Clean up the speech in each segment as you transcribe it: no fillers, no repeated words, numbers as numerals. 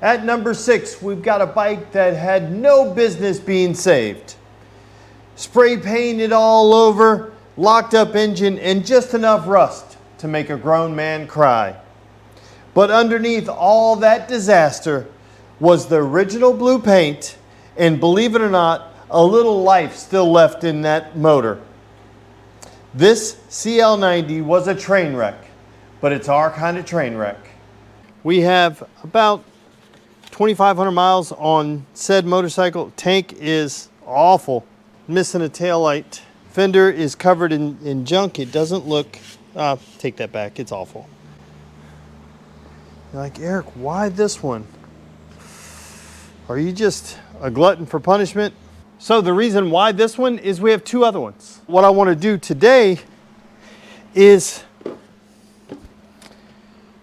At number 6, we've got a bike that had no business being saved. Spray painted all over, locked up engine, and just enough rust to make a grown man cry. But underneath all that disaster was the original blue paint, and believe it or not, a little life still left in that motor. This CL90 was a train wreck, but it's our kind of train wreck. We have about 2,500 miles on said motorcycle. Tank is awful, missing a taillight. Fender is covered in junk. It doesn't look, take that back, it's awful. You're like, Eric, why this one? Are you just a glutton for punishment? So the reason why this one is we have 2 other ones. What I want to do today is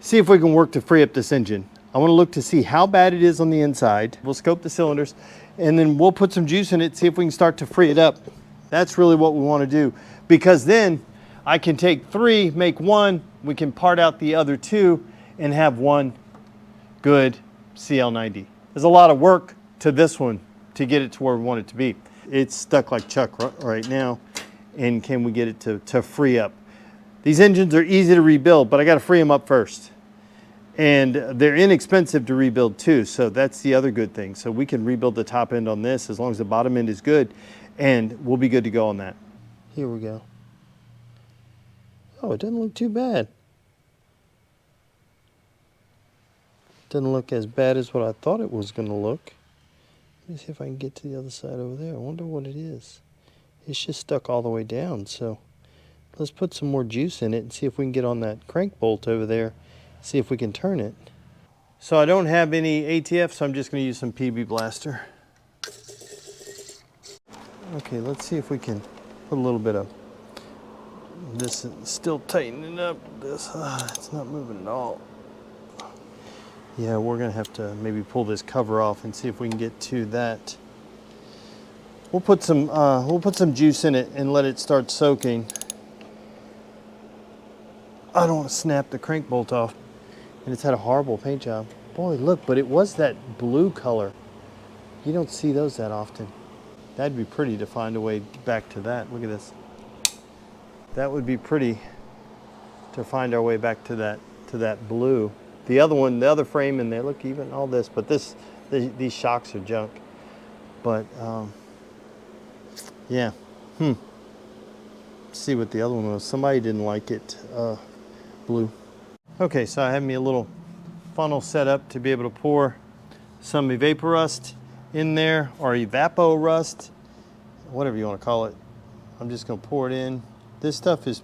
see if we can work to free up this engine. I want to look to see how bad it is on the inside. We'll scope the cylinders and then we'll put some juice in it, see if we can start to free it up. That's really what we want to do, because then I can take 3, make 1, we can part out the other 2 and have one good CL90. There's a lot of work to this one to get it to where we want it to be. It's stuck like Chuck right now, and can we get it to free up? These engines are easy to rebuild, but I got to free them up first. And they're inexpensive to rebuild too, so that's the other good thing. So we can rebuild the top end on this as long as the bottom end is good, and we'll be good to go on that. Here we go. Oh, it doesn't look too bad. Doesn't look as bad as what I thought it was going to look. Let me see if I can get to the other side over there. I wonder what it is. It's just stuck all the way down, so let's put some more juice in it and see if we can get on that crank bolt over there, see if we can turn it. So I don't have any ATF, so I'm just going to use some PB Blaster. Okay, let's see if we can put a little bit of this, still tightening up. This, it's not moving at all. Yeah, we're gonna have to maybe pull this cover off and see if we can get to that. We'll put some juice in it and let it start soaking. I don't want to snap the crank bolt off, and it's had a horrible paint job. Boy, look, but it was that blue color. You don't see those that often. That'd be pretty to find a way back to that. Look at this. That would be pretty to find our way back to that blue. The other one, the other frame in there, look, even all this, but these shocks are junk. But yeah, Let's see what the other one was. Somebody didn't like it blue. Okay, so I have me a little funnel set up to be able to pour some evapor rust in there, or evapo rust, whatever you want to call it. I'm just going to pour it in. This stuff is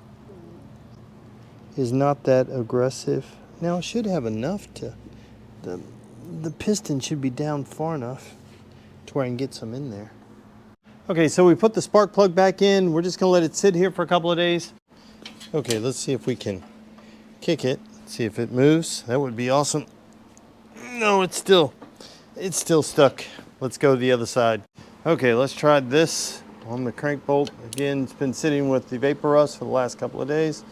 not that aggressive. Now it should have enough to, the piston should be down far enough to where I can get some in there. Okay, so we put the spark plug back in. We're just gonna let it sit here for a couple of days. Okay, let's see if we can kick it, see if it moves. That would be awesome. No, it's still stuck. Let's go to the other side. Okay, let's try this on the crank bolt. Again, it's been sitting with the vapor rust for the last couple of days.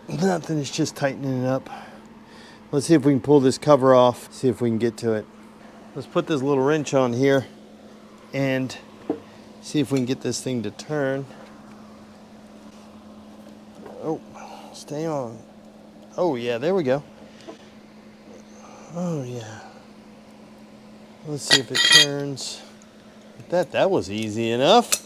Nothing, it's just tightening it up. Let's see if we can pull this cover off, see if we can get to it. Let's put this little wrench on here and see if we can get this thing to turn. Oh, stay on. Oh yeah, there we go. Oh yeah. Let's see if it turns. That was easy enough.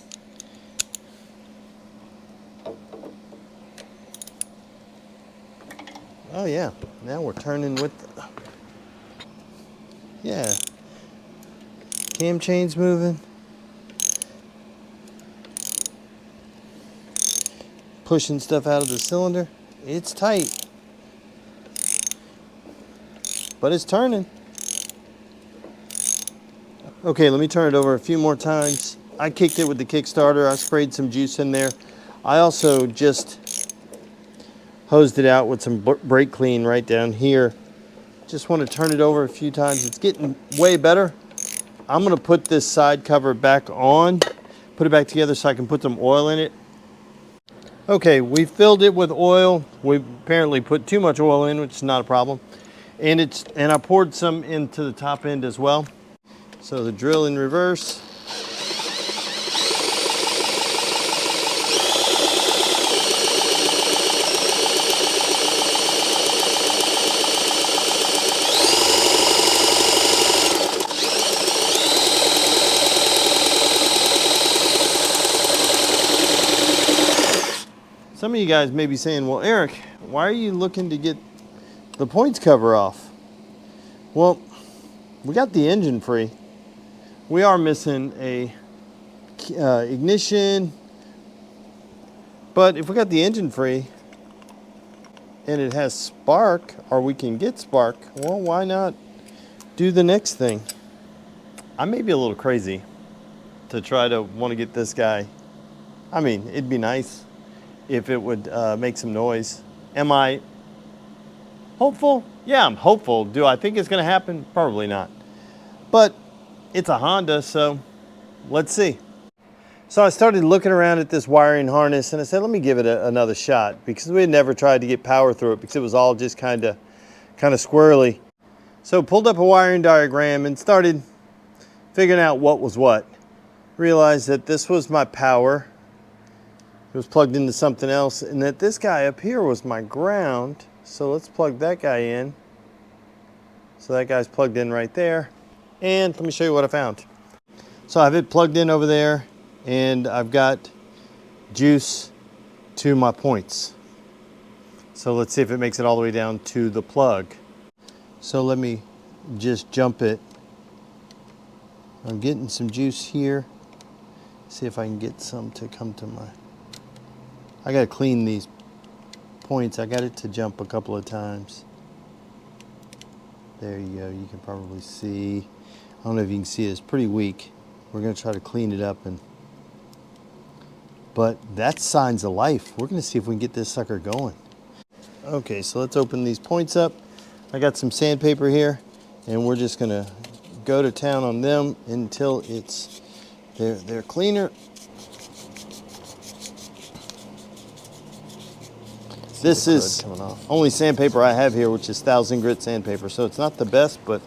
Oh yeah, now we're turning with, yeah. Cam chain's moving. Pushing stuff out of the cylinder. It's tight, but it's turning. Okay, let me turn it over a few more times. I kicked it with the Kickstarter. I sprayed some juice in there. I also just hosed it out with some brake clean right down here. Just want to turn it over a few times. It's getting way better. I'm going to put this side cover back on, put it back together so I can put some oil in it. Okay, we filled it with oil. We apparently put too much oil in, which is not a problem. And I poured some into the top end as well. So the drill in reverse. Some of you guys may be saying, well, Eric, why are you looking to get the points cover off? Well, we got the engine free. We are missing a ignition, but if we got the engine free and it has spark, or we can get spark, well, why not do the next thing? I may be a little crazy to try to want to get this guy. I mean, it'd be nice if it would make some noise. Am I hopeful? Yeah, I'm hopeful. Do I think it's going to happen? Probably not. But it's a Honda, so let's see. So I started looking around at this wiring harness and I said, let me give it another shot, because we had never tried to get power through it because it was all just kind of squirrely. So pulled up a wiring diagram and started figuring out what was what. Realized that this was my power. It was plugged into something else, and that this guy up here was my ground. So let's plug that guy in. So that guy's plugged in right there. And let me show you what I found. So I have it plugged in over there, and I've got juice to my points. So let's see if it makes it all the way down to the plug. So let me just jump it. I'm getting some juice here. See if I can get some to come to my... I gotta clean these points. I got it to jump a couple of times. There you go. You can probably see. I don't know if you can see it. It's pretty weak. We're gonna try to clean it up, but that's signs of life. We're gonna see if we can get this sucker going. Okay, so let's open these points up. I got some sandpaper here, and we're just gonna go to town on them until they're cleaner. This is only sandpaper I have here, which is 1000 grit sandpaper. So it's not the best, but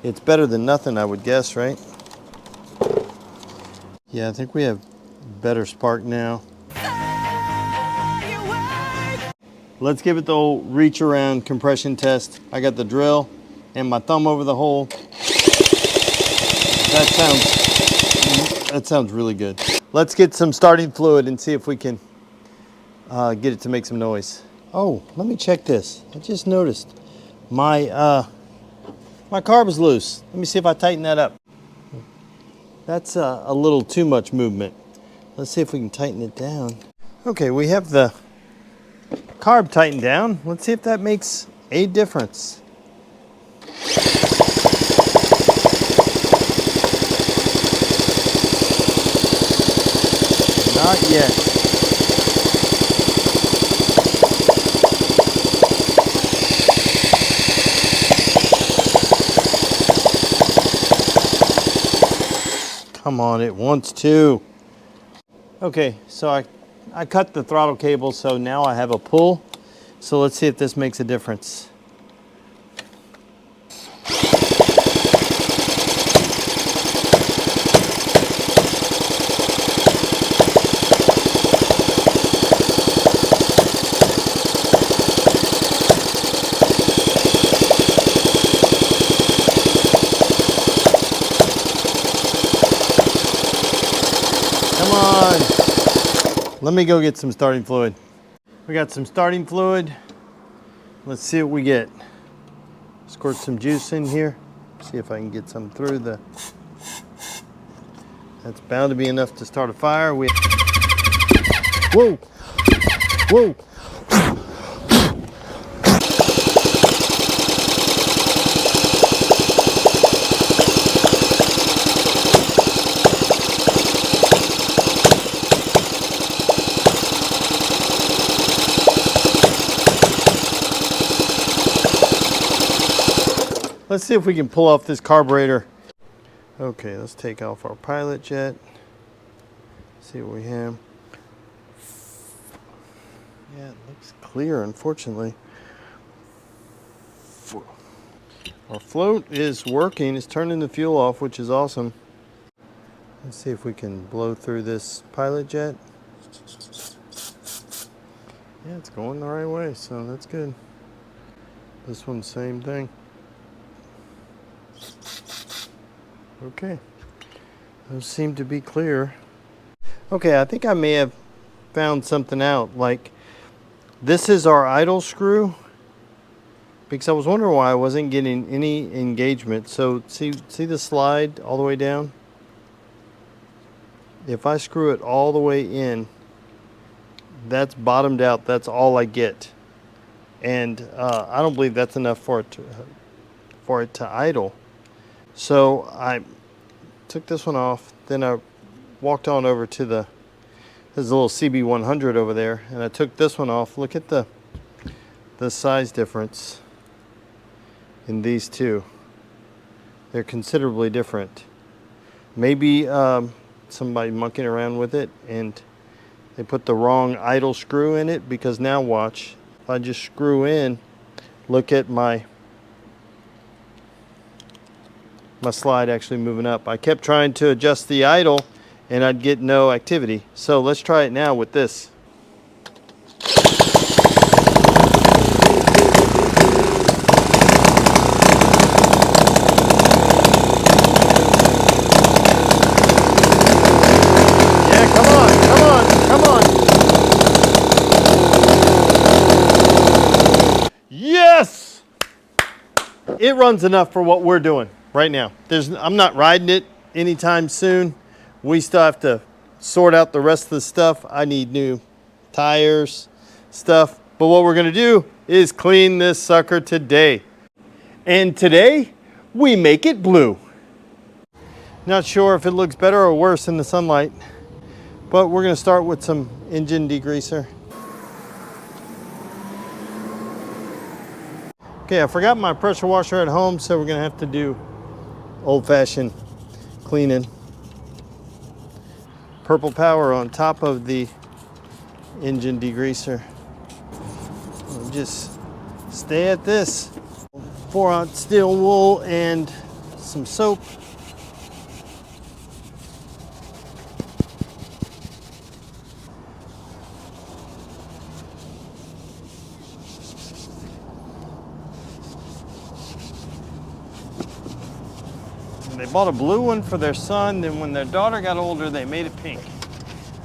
it's better than nothing, I would guess, right? Yeah, I think we have better spark now. Let's give it the old reach around compression test. I got the drill and my thumb over the hole. That sounds really good. Let's get some starting fluid and see if we can get it to make some noise. Oh, let me check this. I just noticed my my carb is loose. Let me see if I tighten that up. That's a little too much movement. Let's see if we can tighten it down. Okay, we have the carb tightened down. Let's see if that makes a difference. Not yet. Come on, it wants to. Okay, so I cut the throttle cable, so now I have a pull. So let's see if this makes a difference. Let me go get some starting fluid. We got some starting fluid. Let's see what we get. Squirt some juice in here. See if I can get some through the... That's bound to be enough to start a fire. Whoa! Whoa! Let's see if we can pull off this carburetor. Okay, let's take off our pilot jet. See what we have. Yeah, it looks clear, unfortunately. Our float is working. It's turning the fuel off, which is awesome. Let's see if we can blow through this pilot jet. Yeah, it's going the right way, so that's good. This one's same thing. Okay, those seem to be clear. Okay, I think I may have found something out. Like, this is our idle screw, because I was wondering why I wasn't getting any engagement. So see the slide all the way down? If I screw it all the way in, that's bottomed out. That's all I get, and I don't believe that's enough for it to idle. So I took this one off. Then I walked on over to there's a little CB100 over there, and I took this one off. Look at the size difference in these two. They're considerably different. Maybe somebody monkeying around with it and they put the wrong idle screw in it, because now watch, if I just screw in, look at my slide actually moving up. I kept trying to adjust the idle and I'd get no activity. So let's try it now with this. Yes! It runs enough for what we're doing right now. I'm not riding it anytime soon. We still have to sort out the rest of the stuff. I need new tires, stuff. But what we're gonna do is clean this sucker today. And today, we make it blue. Not sure if it looks better or worse in the sunlight, but we're gonna start with some engine degreaser. Okay, I forgot my pressure washer at home, so we're gonna have to do old-fashioned cleaning. Purple Power on top of the engine degreaser. We'll just stay at this. 4-ounce steel wool and some soap. They bought a blue one for their son, then when their daughter got older, they made it pink.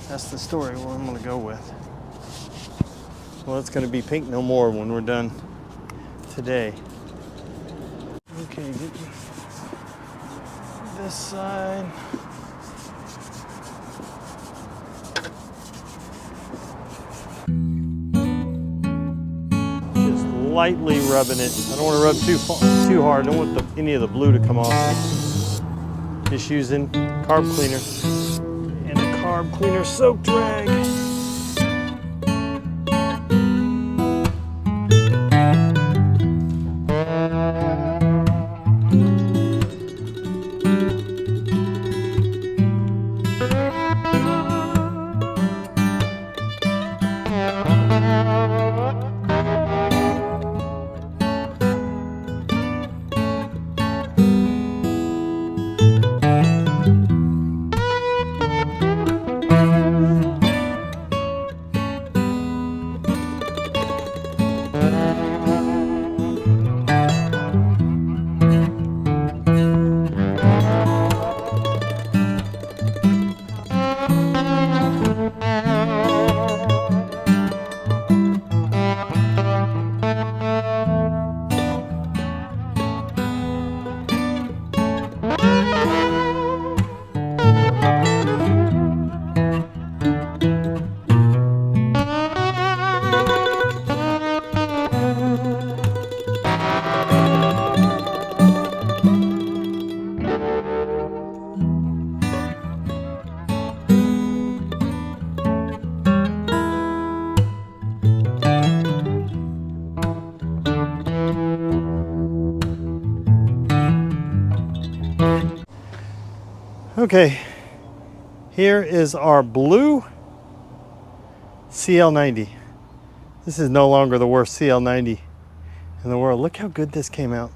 That's the story where I'm gonna go with. Well, it's gonna be pink no more when we're done today. Okay, get this side. Just lightly rubbing it. I don't want to rub too hard. I don't want any of the blue to come off. Just using carb cleaner and a carb cleaner soak drag. Okay, here is our blue CL90. This is no longer the worst CL90 in the world. Look how good this came out.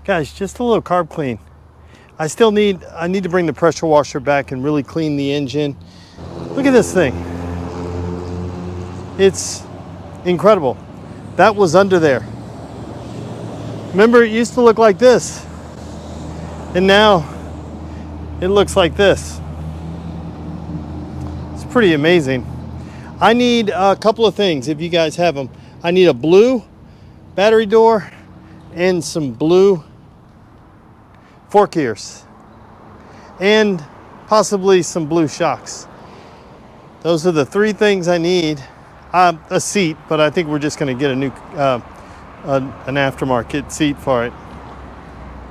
Guys, just a little carb clean. I need to bring the pressure washer back and really clean the engine. Look at this thing. It's incredible. That was under there. Remember, it used to look like this. And now it looks like this. It's pretty amazing. I need a couple of things if you guys have them. I need a blue battery door and some blue fork ears and possibly some blue shocks. Those are the three things I need. A seat, but I think we're just going to get a new an aftermarket seat for it.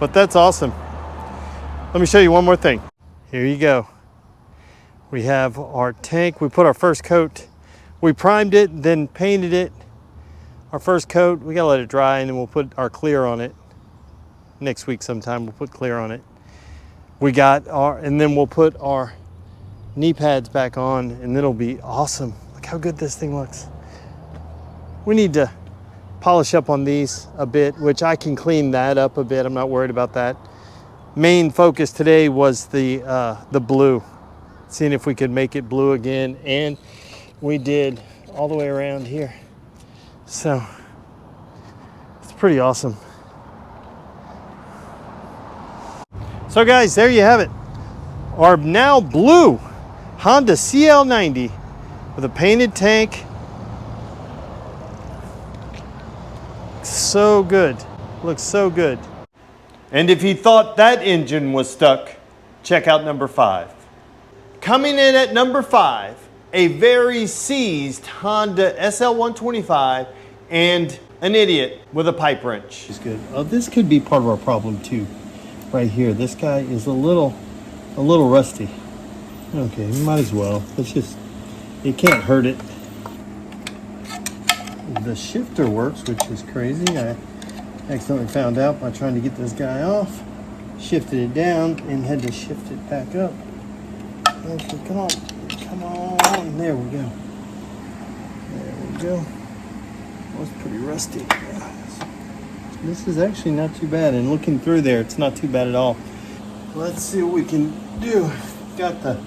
But that's awesome. Let me show you one more thing. Here you go. We have our tank. We put our first coat. We primed it, then painted it. Our first coat, we gotta let it dry, and then we'll put our clear on it. Next week sometime we'll put clear on it. And then we'll put our knee pads back on, and then it'll be awesome. Look how good this thing looks. We need to polish up on these a bit, which I can clean that up a bit. I'm not worried about that. Main focus today was the blue, seeing if we could make it blue again, and we did all the way around here. So it's pretty awesome. So guys, there you have it. Our now blue Honda CL90 with a painted tank. So good. Looks so good. And if you thought that engine was stuck, check out number 5. Coming in at number 5, a very seized Honda SL125 and an idiot with a pipe wrench. It's good. Oh, this could be part of our problem too. Right here, this guy is a little rusty. Okay, might as well. It can't hurt it. The shifter works, which is crazy. I accidentally found out by trying to get this guy off. Shifted it down and had to shift it back up. Okay, come on. There we go. That was pretty rusty. This is actually not too bad, and looking through there, it's not too bad at all. Let's see what we can do. Got the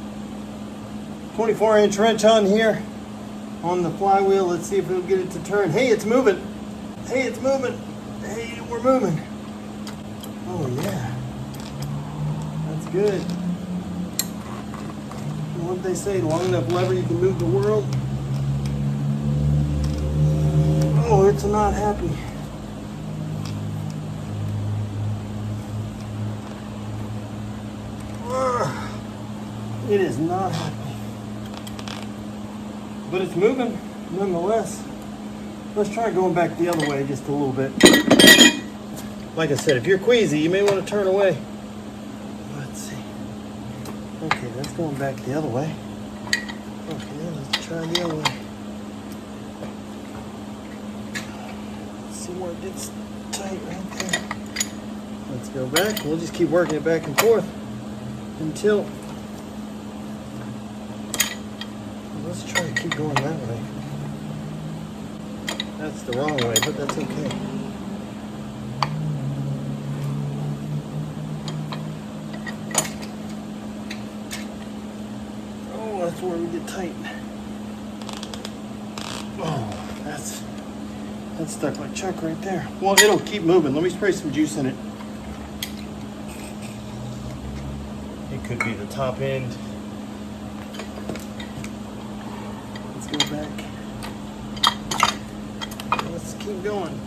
24-inch wrench on here on the flywheel. Let's see if we'll get it to turn. Hey, it's moving. Hey, we're moving. Oh yeah, that's good. What they say, long enough lever you can move the world. Oh, it's not happy. It is not happy. But it's moving nonetheless. Let's try going back the other way just a little bit. Like I said, if you're queasy, you may want to turn away. Let's see. Okay, that's going back the other way. Okay, let's try the other way. Let's see where it gets tight right there. Let's go back. We'll just keep working it back and forth until... Let's try to keep going that way. That's the wrong way, but that's okay. Oh, that's where we get tight. Oh, that's stuck like Chuck right there. Well, it'll keep moving. Let me spray some juice in it. It could be the top end. Let's go back. Let's keep going.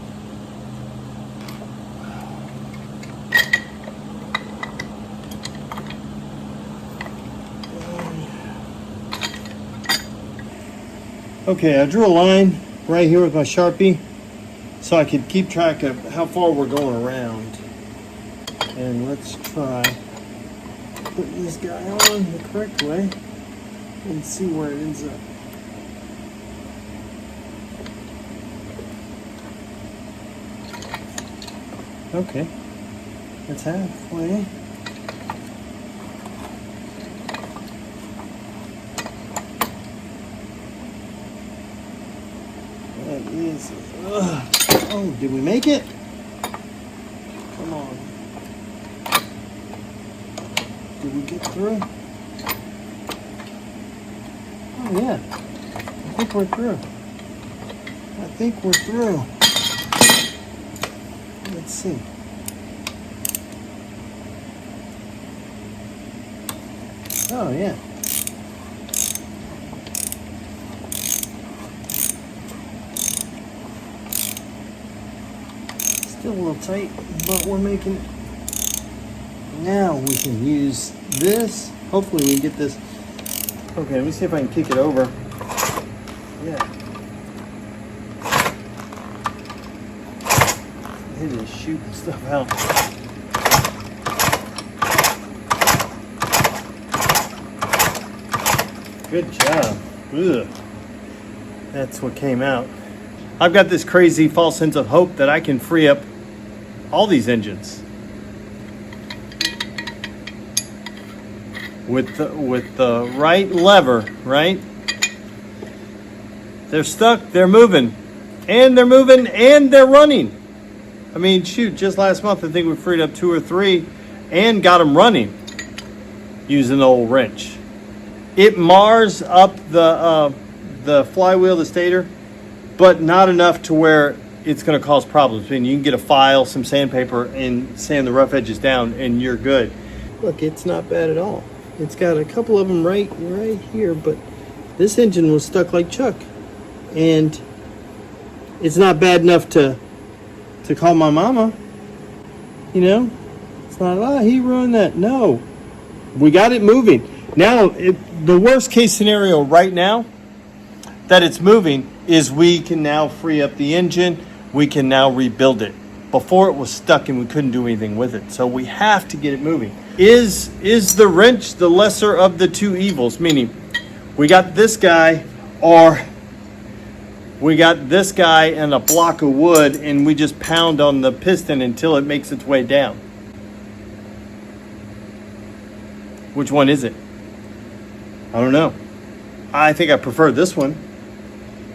Okay, I drew a line right here with my Sharpie so I could keep track of how far we're going around. And let's try putting this guy on the correct way and see where it ends up. Okay, that's halfway. That is, oh, did we make it? Come on. Did we get through? Oh yeah, I think we're through. I think we're through. Let's see. Oh yeah. Still a little tight, but we're making it. Now we can use this. Hopefully we can get this. Okay, let me see if I can kick it over. Yeah. It is shooting stuff out. Good job. Ugh. That's what came out. I've got this crazy false sense of hope that I can free up all these engines with the right lever, right? They're stuck, they're moving, and they're running. I mean, shoot, just last month I think we freed up 2 or 3 and got them running using the old wrench. It mars up the flywheel, the stator, but not enough to where it's going to cause problems. I mean, you can get a file, some sandpaper, and sand the rough edges down, and you're good. Look, it's not bad at all. It's got a couple of them right here, but this engine was stuck like Chuck, and it's not bad enough to call my mama. You know, it's not, he ruined that. No, we got it moving. Now, the worst case scenario right now that it's moving is we can now free up the engine. We can now rebuild it. Before it was stuck and we couldn't do anything with it. So we have to get it moving. Is the wrench the lesser of the two evils? Meaning, we got this guy, or we got this guy and a block of wood, and we just pound on the piston until it makes its way down. Which one is it? I don't know. I think I prefer this one.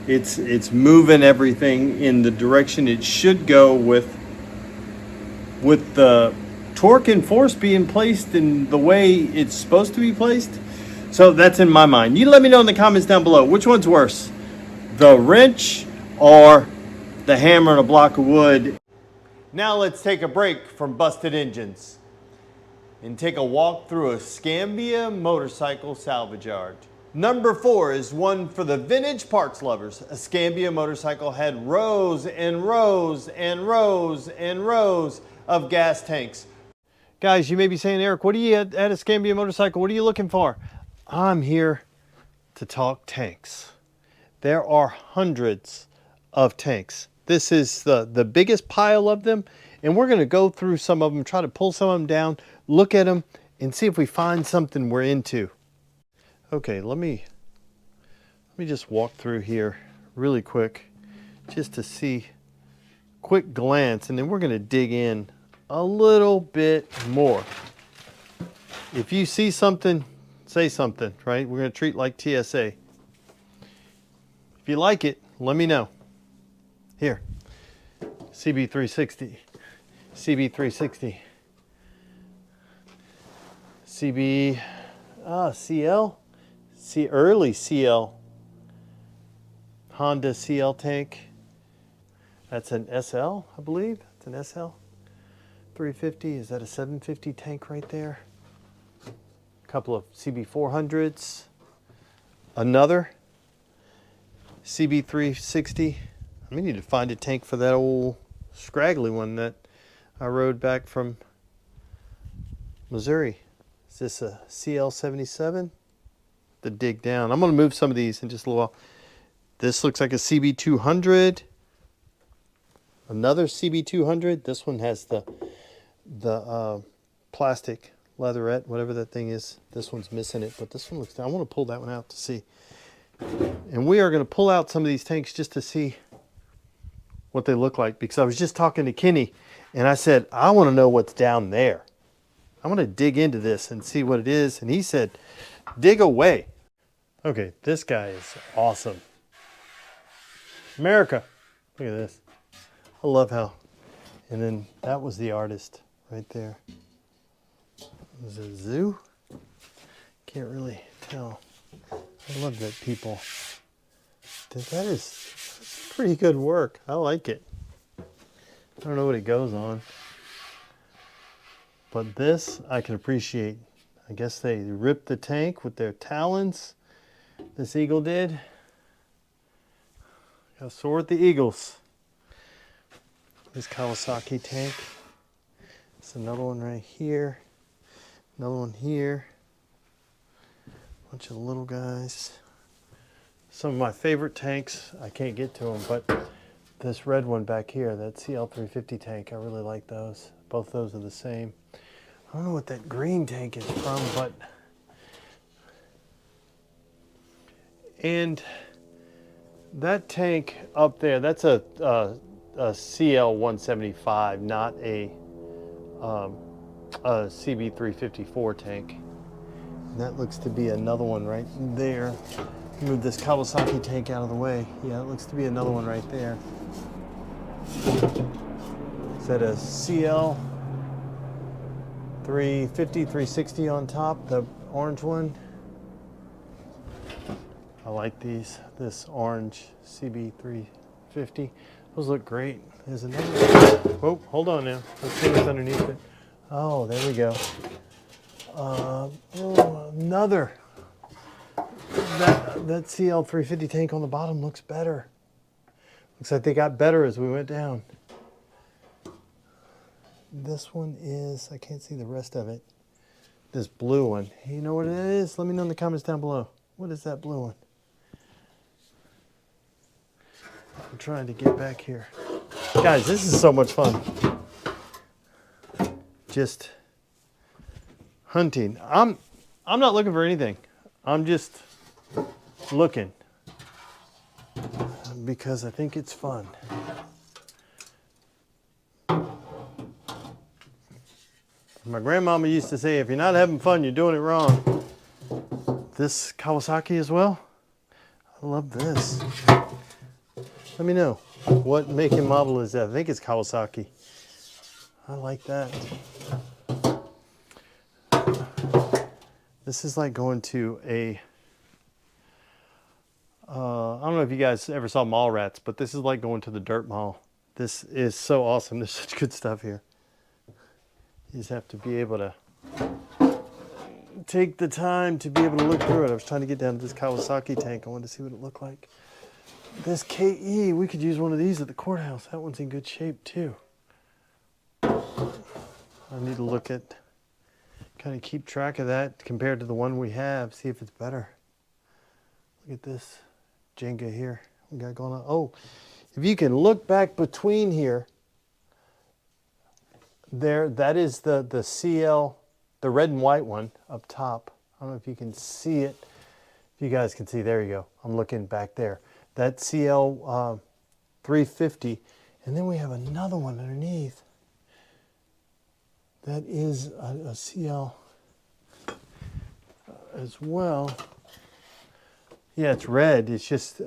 It's moving everything in the direction it should go with the torque and force being placed in the way it's supposed to be placed. So that's in my mind. You let me know in the comments down below. Which one's worse? The wrench or the hammer and a block of wood? Now let's take a break from busted engines and take a walk through a Escambia Motorcycle salvage yard. Number 4 is one for the vintage parts lovers. Escambia Motorcycle had rows and rows and rows and rows of gas tanks. Guys, you may be saying, Eric, what are you at Escambia Motorcycle? What are you looking for? I'm here to talk tanks. There are hundreds of tanks. This is the biggest pile of them, and we're gonna go through some of them, try to pull some of them down, look at them, and see if we find something we're into. Okay, let me just walk through here really quick, just to see, quick glance, and then we're gonna dig in a little bit more. If you see something, say something, right? We're gonna treat like TSA. If you like it, let me know. Here, CB360, CB360, CL, early CL, Honda CL tank. That's an SL, I believe. It's an SL. 350, is that a 750 tank right there? A couple of CB400s. Another CB360. I need to find a tank for that old scraggly one that I rode back from Missouri. Is this a CL77? The dig down. I'm going to move some of these in just a little while. This looks like a CB200. Another CB200. This one has the plastic leatherette, whatever that thing is. This one's missing it, but this one looks, I want to pull that one out to see. And we are going to pull out some of these tanks just to see what they look like, because I was just talking to Kenny and I said, I want to know what's down there. I want to dig into this and see what it is. And he said, dig away. Okay, this guy is awesome. America, look at this. I love how, and then that was the artist right there. Was it a zoo? Can't really tell. I love that people. That is pretty good work. I like it. I don't know what it goes on. But this I can appreciate. I guess they ripped the tank with their talons. This eagle did. Gotta sort the eagles. This Kawasaki tank. There's another one right here. Another one here. Bunch of little guys. Some of my favorite tanks. I can't get to them, but this red one back here, that CL350 tank, I really like those. Both those are the same. I don't know what that green tank is from, but... And that tank up there, that's a CL175, not a CB354 tank. And that looks to be another one right there. Move this Kawasaki tank out of the way. Yeah, it looks to be another one right there. Is that a CL350, 360 on top, the orange one? I like these. This orange CB350. Those look great. There's another one. Whoa, hold on now. Let's see what's underneath it. Oh, there we go. Another. That CL350 tank on the bottom looks better. Looks like they got better as we went down. This one is, I can't see the rest of it. This blue one. You know what it is? Let me know in the comments down below. What is that blue one? I'm trying to get back here. Guys, this is so much fun. Just hunting. I'm not looking for anything. I'm just looking because I think it's fun. My grandmama used to say, if you're not having fun, you're doing it wrong. This Kawasaki as well. I love this. Let me know what make and model is that. I think it's Kawasaki. I like that. This is like going to a, I don't know if you guys ever saw Mallrats, but this is like going to the dirt mall. This is so awesome. There's such good stuff here. You just have to be able to take the time to be able to look through it. I was trying to get down to this Kawasaki tank. I wanted to see what it looked like. This KE, we could use one of these at the courthouse. That one's in good shape too. I need to look at, kind of keep track of that compared to the one we have, see if it's better. Look at this Jenga here we got going on. Oh, if you can look back between here, there, that is the CL, the red and white one up top. I don't know if you can see it. If you guys can see, there you go. I'm looking back there. That CL 350, and then we have another one underneath. That is a CL as well. Yeah, it's red. It's just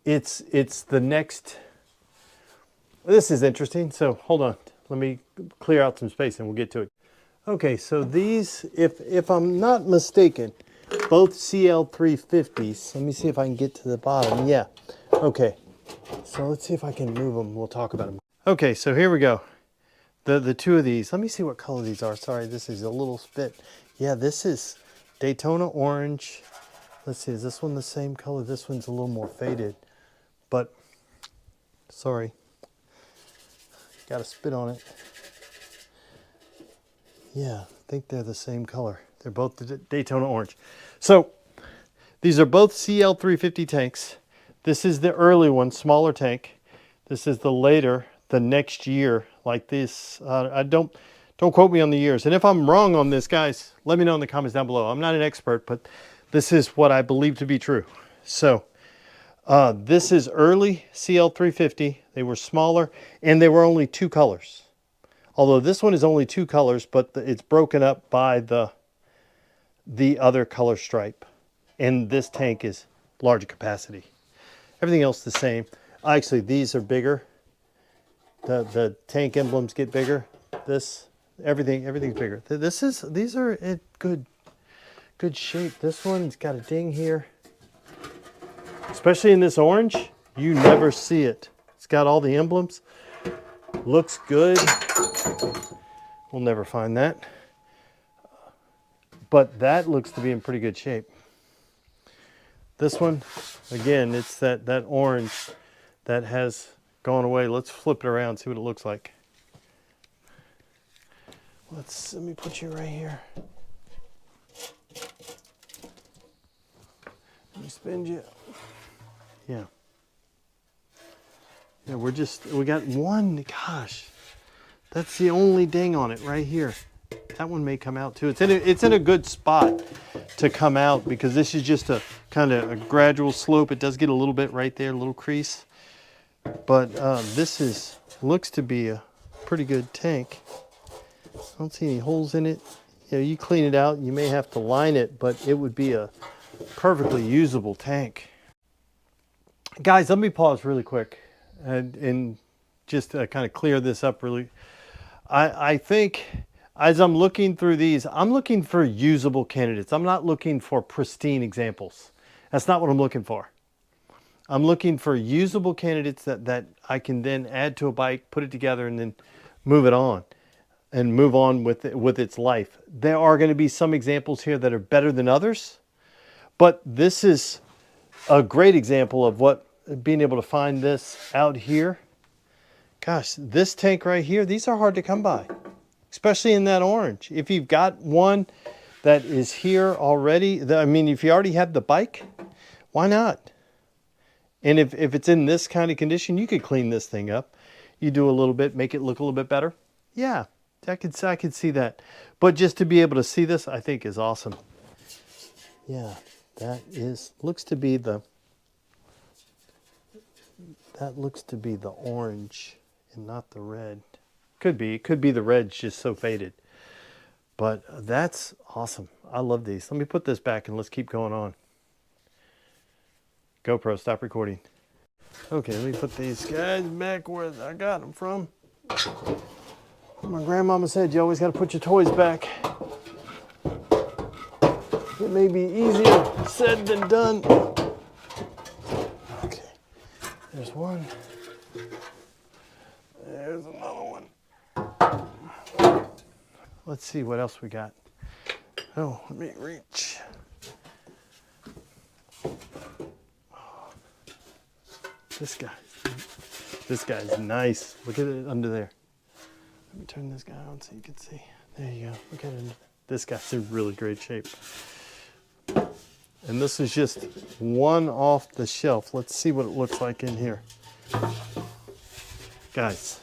it's the next. This is interesting. So hold on. Let me clear out some space and we'll get to it. Okay, so these, if I'm not mistaken, both CL350s. Let me see if I can get to the bottom. Yeah. Okay. So let's see if I can move them. We'll talk about them. Okay, so here we go. The two of these. Let me see what color these are. Sorry, this is a little bit. Yeah, this is Daytona orange. Let's see, is this one the same color? This one's a little more faded. But, sorry. Got to spit on it. Yeah, I think they're the same color. They're both the Daytona orange. So, these are both CL350 tanks. This is the early one, smaller tank. This is the later, the next year, like this. I don't quote me on the years. And if I'm wrong on this, guys, let me know in the comments down below. I'm not an expert, but this is what I believe to be true. So, this is early CL350. They were smaller, and they were only two colors. Although this one is only two colors, but it's broken up by the other color stripe. And this tank is larger capacity. Everything else the same. Actually, these are bigger. The tank emblems get bigger. Everything's bigger. These are good. good shape. This one's got a ding here. Especially in this orange, you never see it. It's got all the emblems. Looks good. We'll never find that. But that looks to be in pretty good shape. This one, again, it's that orange that has gone away. Let's flip it around, see what it looks like. Let me put you right here. Let me spin you. Yeah. Yeah, we got one, gosh. That's the only ding on it right here. That one may come out too. It's in a good spot to come out because this is just a kind of a gradual slope. It does get a little bit right there, a little crease. But this looks to be a pretty good tank. I don't see any holes in it. You know, you clean it out, you may have to line it, but it would be a perfectly usable tank. Guys, let me pause really quick and just kind of clear this up really. I think as I'm looking through these, I'm looking for usable candidates. I'm not looking for pristine examples. That's not what I'm looking for. I'm looking for usable candidates that I can then add to a bike, put it together, and then move it on and move on with its life. There are going to be some examples here that are better than others, but this is a great example of what being able to find this out here. Gosh, this tank right here, these are hard to come by, especially in that orange. If you've got one that is here already, I mean, if you already have the bike, why not? And if it's in this kind of condition, you could clean this thing up. You do a little bit, make it look a little bit better. Yeah, I could see that. But just to be able to see this, I think is awesome. Yeah, looks to be the orange and not the red. Could be the red's just so faded. But that's awesome. I love these. Let me put this back and let's keep going on. GoPro, stop recording. Okay, let me put these guys back where I got them from. My grandmama said you always got to put your toys back. It may be easier said than done. Okay, there's one. There's another one. Let's see what else we got. Oh, let me reach. This guy's nice. Look at it under there. Let me turn this guy on so you can see. There you go. Look at it. This guy's in really great shape. And this is just one off the shelf. Let's see what it looks like in here. Guys,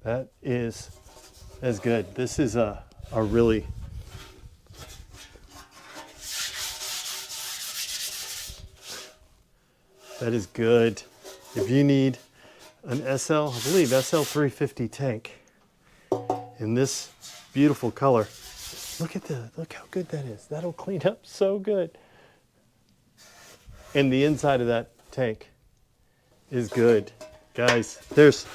that's good. This is a really that is good. If you need an SL, I believe SL350 tank in this beautiful color, look how good that is. That'll clean up so good. And the inside of that tank is good. Guys, there's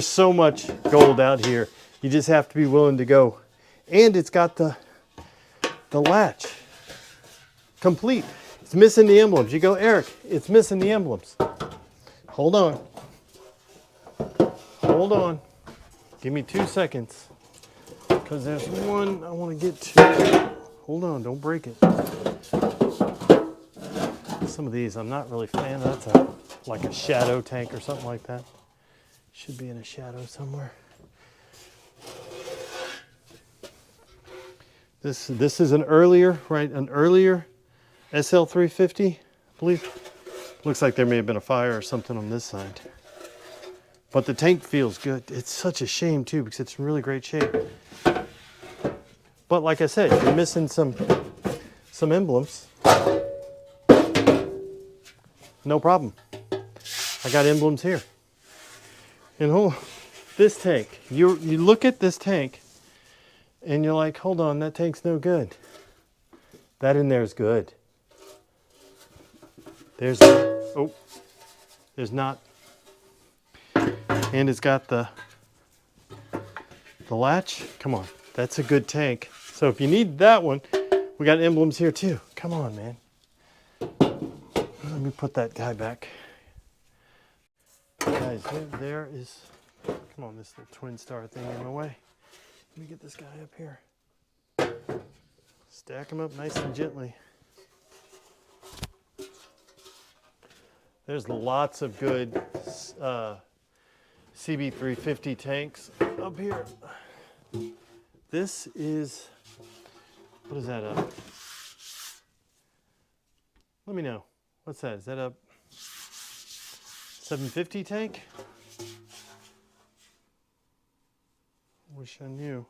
so much gold out here. You just have to be willing to go. And it's got the latch complete. It's missing the emblems. You go, Eric, it's missing the emblems. Hold on. Hold on. Give me 2 seconds. Because there's one I want to get to. Hold on, don't break it. Some of these I'm not really a fan of. That's like a shadow tank or something like that. Should be in a shadow somewhere. This is an earlier SL350, I believe. Looks like there may have been a fire or something on this side. But the tank feels good. It's such a shame too because it's in really great shape. But like I said, you're missing some emblems. No problem. I got emblems here. And this tank, you look at this tank and you're like, hold on, that tank's no good. That in there is good. There's not. And it's got the latch. Come on, that's a good tank. So if you need that one, we got emblems here too. Come on, man. Let me put that guy back. Guys, there is, come on, this little twin star thing in my way. Let me get this guy up here. Stack them up nice and gently. There's lots of good CB350 tanks up here. This is, what is that up? Let me know. What's that? Is that a 750 tank? Wish I knew.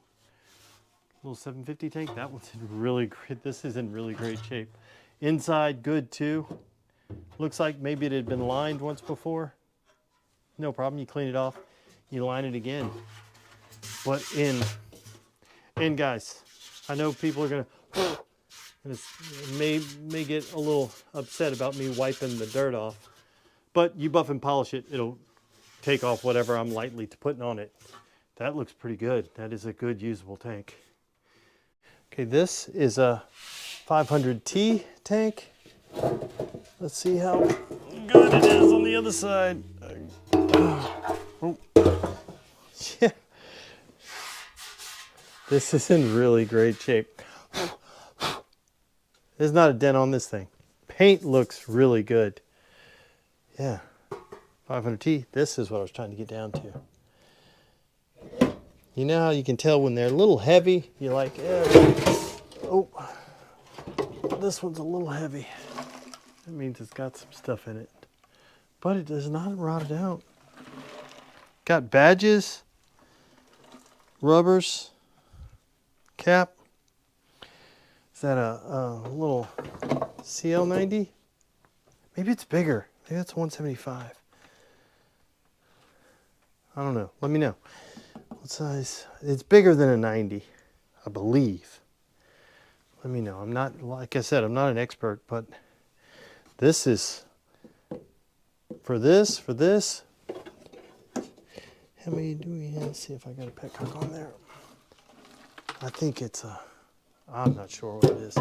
Little 750 tank. That one's in really great. This is in really great shape. Inside good too. Looks like maybe it had been lined once before. No problem. You clean it off. You line it again. But in guys, I know people are gonna and may get a little upset about me wiping the dirt off. But you buff and polish it, it'll take off whatever I'm lightly putting on it. That looks pretty good. That is a good usable tank. Okay, this is a 500T tank. Let's see how good it is on the other side. Oh. Yeah. This is in really great shape. There's not a dent on this thing. Paint looks really good. Yeah, 500T, this is what I was trying to get down to. You know how you can tell when they're a little heavy? You're like, oh, this one's a little heavy. That means it's got some stuff in it. But it does not rot it out. Got badges, rubbers, cap. Is that a little CL90? Maybe it's bigger. Maybe that's 175. I don't know. Let me know. What size? It's bigger than a 90, I believe. Let me know. I'm not, like I said, I'm not an expert, but this is, for this. How many do we have? Let's see if I got a petcock on there. I think it's a, I'm not sure what it is.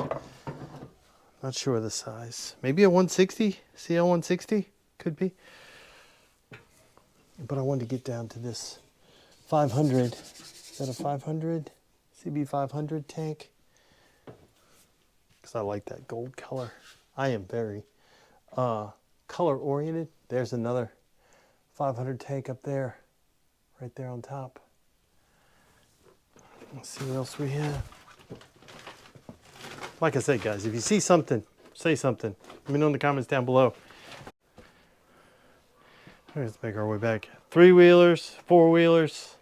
Not sure the size. Maybe a 160, CL160, could be. But I wanted to get down to this 500. Is that a 500? CB500 tank? Because I like that gold color. I am very color oriented. There's another 500 tank up there, right there on top. Let's see what else we have. Like I said, guys, if you see something, say something. Let me know in the comments down below. Let's make our way back. 3-wheelers, 4-wheelers.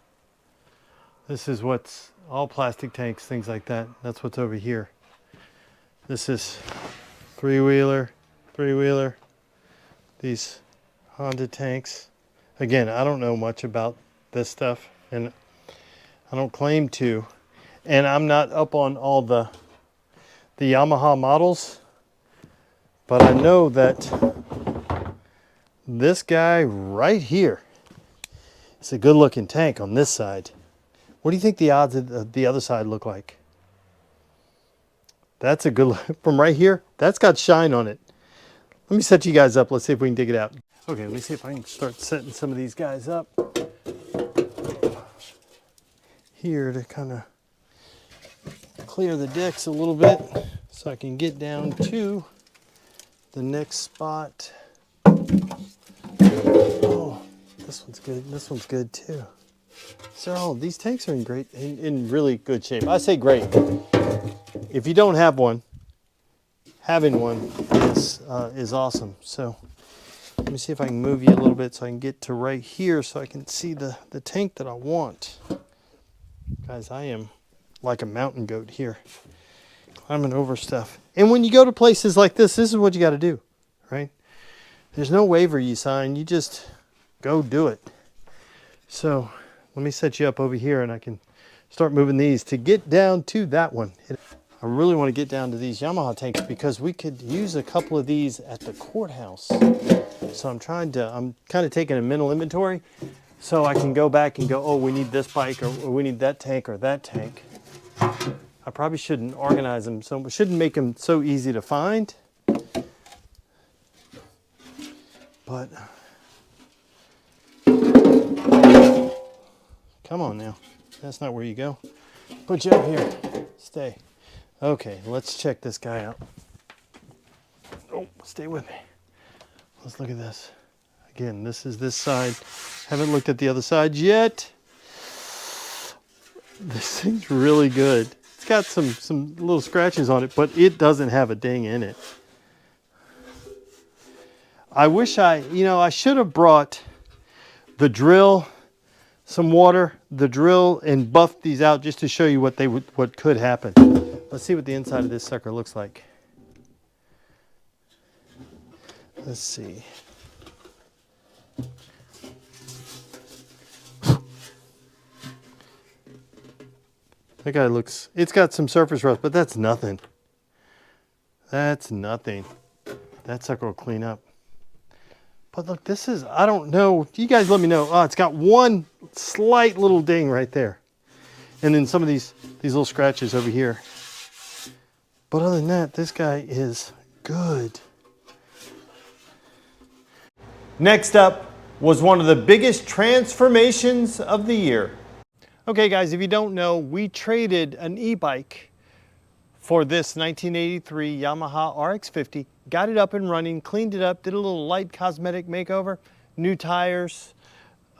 This is what's all plastic tanks, things like that. That's what's over here. This is 3-wheeler, 3-wheeler. These Honda tanks. Again, I don't know much about this stuff, and I don't claim to. And I'm not up on all the Yamaha models, but I know that this guy right here is a good looking tank on this side. What do you think the odds of the other side look like? That's a good look. From right here, that's got shine on it. Let me set you guys up. Let's see if we can dig it out. Okay, let me see if I can start setting some of these guys up here to kind of clear the decks a little bit so I can get down to the next spot. Oh, this one's good. This one's good too. So these tanks are in really good shape. I say great. If you don't have one, having one is awesome. So let me see if I can move you a little bit so I can get to right here so I can see the tank that I want. Guys, I am like a mountain goat here, climbing over stuff. And when you go to places like this is what you got to do, right? There's no waiver you sign. You just go do it. So let me set you up over here and I can start moving these to get down to that one. I really want to get down to these Yamaha tanks because we could use a couple of these at the courthouse. So I'm kind of taking a mental inventory so I can go back and go, oh, we need this bike or we need that tank or that tank. I probably shouldn't organize them, so we shouldn't make them so easy to find. But come on now, that's not where you go. Put you up here, stay. Okay, let's check this guy out. Oh, stay with me. Let's look at this. Again, this is this side. Haven't looked at the other side yet. This thing's really good. It's got some little scratches on it, but it doesn't have a ding in it. I wish I should have brought the drill, some water, the drill, and buffed these out just to show you what could happen. Let's see what the inside of this sucker looks like. Let's see. That guy looks, it's got some surface rust, but that's nothing. That's nothing. That sucker will clean up. But look, this is, I don't know. You guys let me know. Oh, it's got one slight little ding right there. And then some of these little scratches over here. But other than that, this guy is good. Next up was one of the biggest transformations of the year. Okay guys, if you don't know, we traded an e-bike for this 1983 Yamaha RX-50, got it up and running, cleaned it up, did a little light cosmetic makeover, new tires,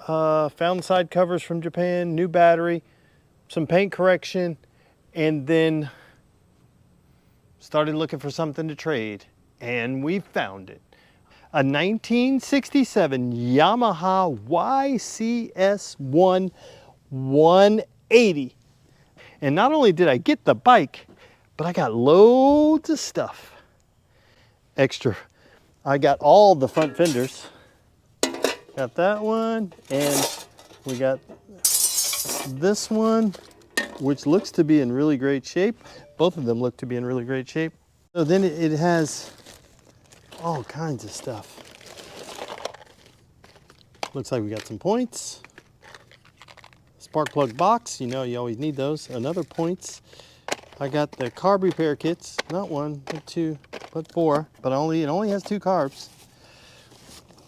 found side covers from Japan, new battery, some paint correction, and then started looking for something to trade, and we found it. A 1967 Yamaha YCS1 180. And not only did I get the bike, but I got loads of stuff. Extra. I got all the front fenders. Got that one, and we got this one, which looks to be in really great shape. Both of them look to be in really great shape. So then it has all kinds of stuff. Looks like we got some points. Spark plug box, you know you always need those. Another points. I got the carb repair kits, not one, not two, but four, but it only has 2 carbs.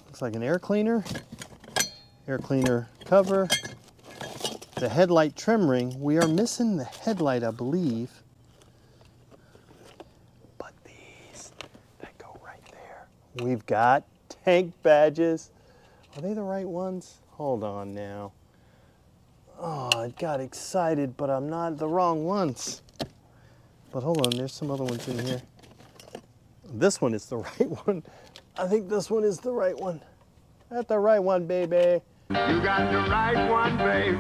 Looks like an air cleaner cover, the headlight trim ring. We are missing the headlight, I believe. But these, that go right there. We've got tank badges. Are they the right ones? Hold on now. Oh, I got excited, but I'm not the wrong ones. But hold on, there's some other ones in here. This one is the right one. I think this one is the right one. That's the right one, baby. You got the right one, baby.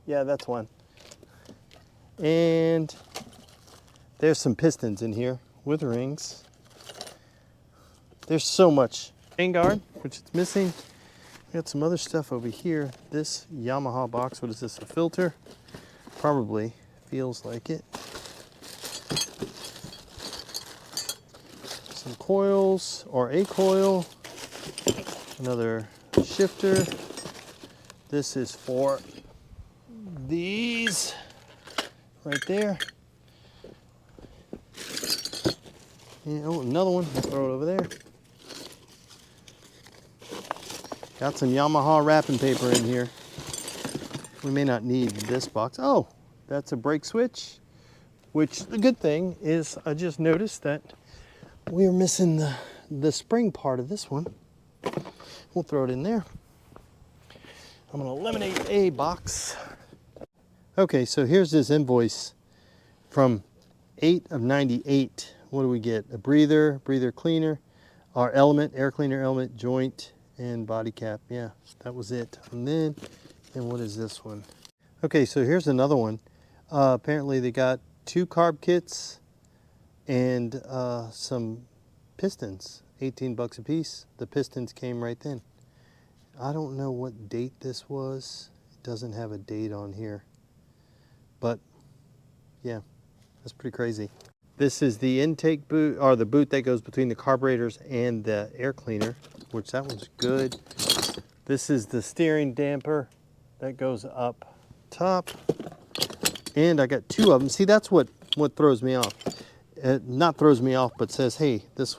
Yeah, that's one. And there's some pistons in here with rings. There's so much. Chain guard, which is missing. We got some other stuff over here. This Yamaha box, what is this, a filter? Probably. Feels like it. Some coils, or a coil. Another shifter. This is for these right there. And, oh, another one. I'll throw it over there. Got some Yamaha wrapping paper in here. We may not need this box. Oh, that's a brake switch, which the good thing is I just noticed that we are missing the spring part of this one. We'll throw it in there. I'm gonna eliminate a box. Okay, so here's this invoice from 8 of 98. What do we get? A breather cleaner, our element, air cleaner element, joint, and body cap. Yeah, that was it. And then what is this one? Okay, so here's another one. Apparently they got 2 carb kits and some pistons, 18 bucks a piece. The pistons came right then. I don't know what date this was. It doesn't have a date on here. But yeah, that's pretty crazy. This is the intake boot, or the boot that goes between the carburetors and the air cleaner, which that one's good. This is the steering damper that goes up top. And I got 2 of them. See, that's what throws me off. Not throws me off, but says, hey, this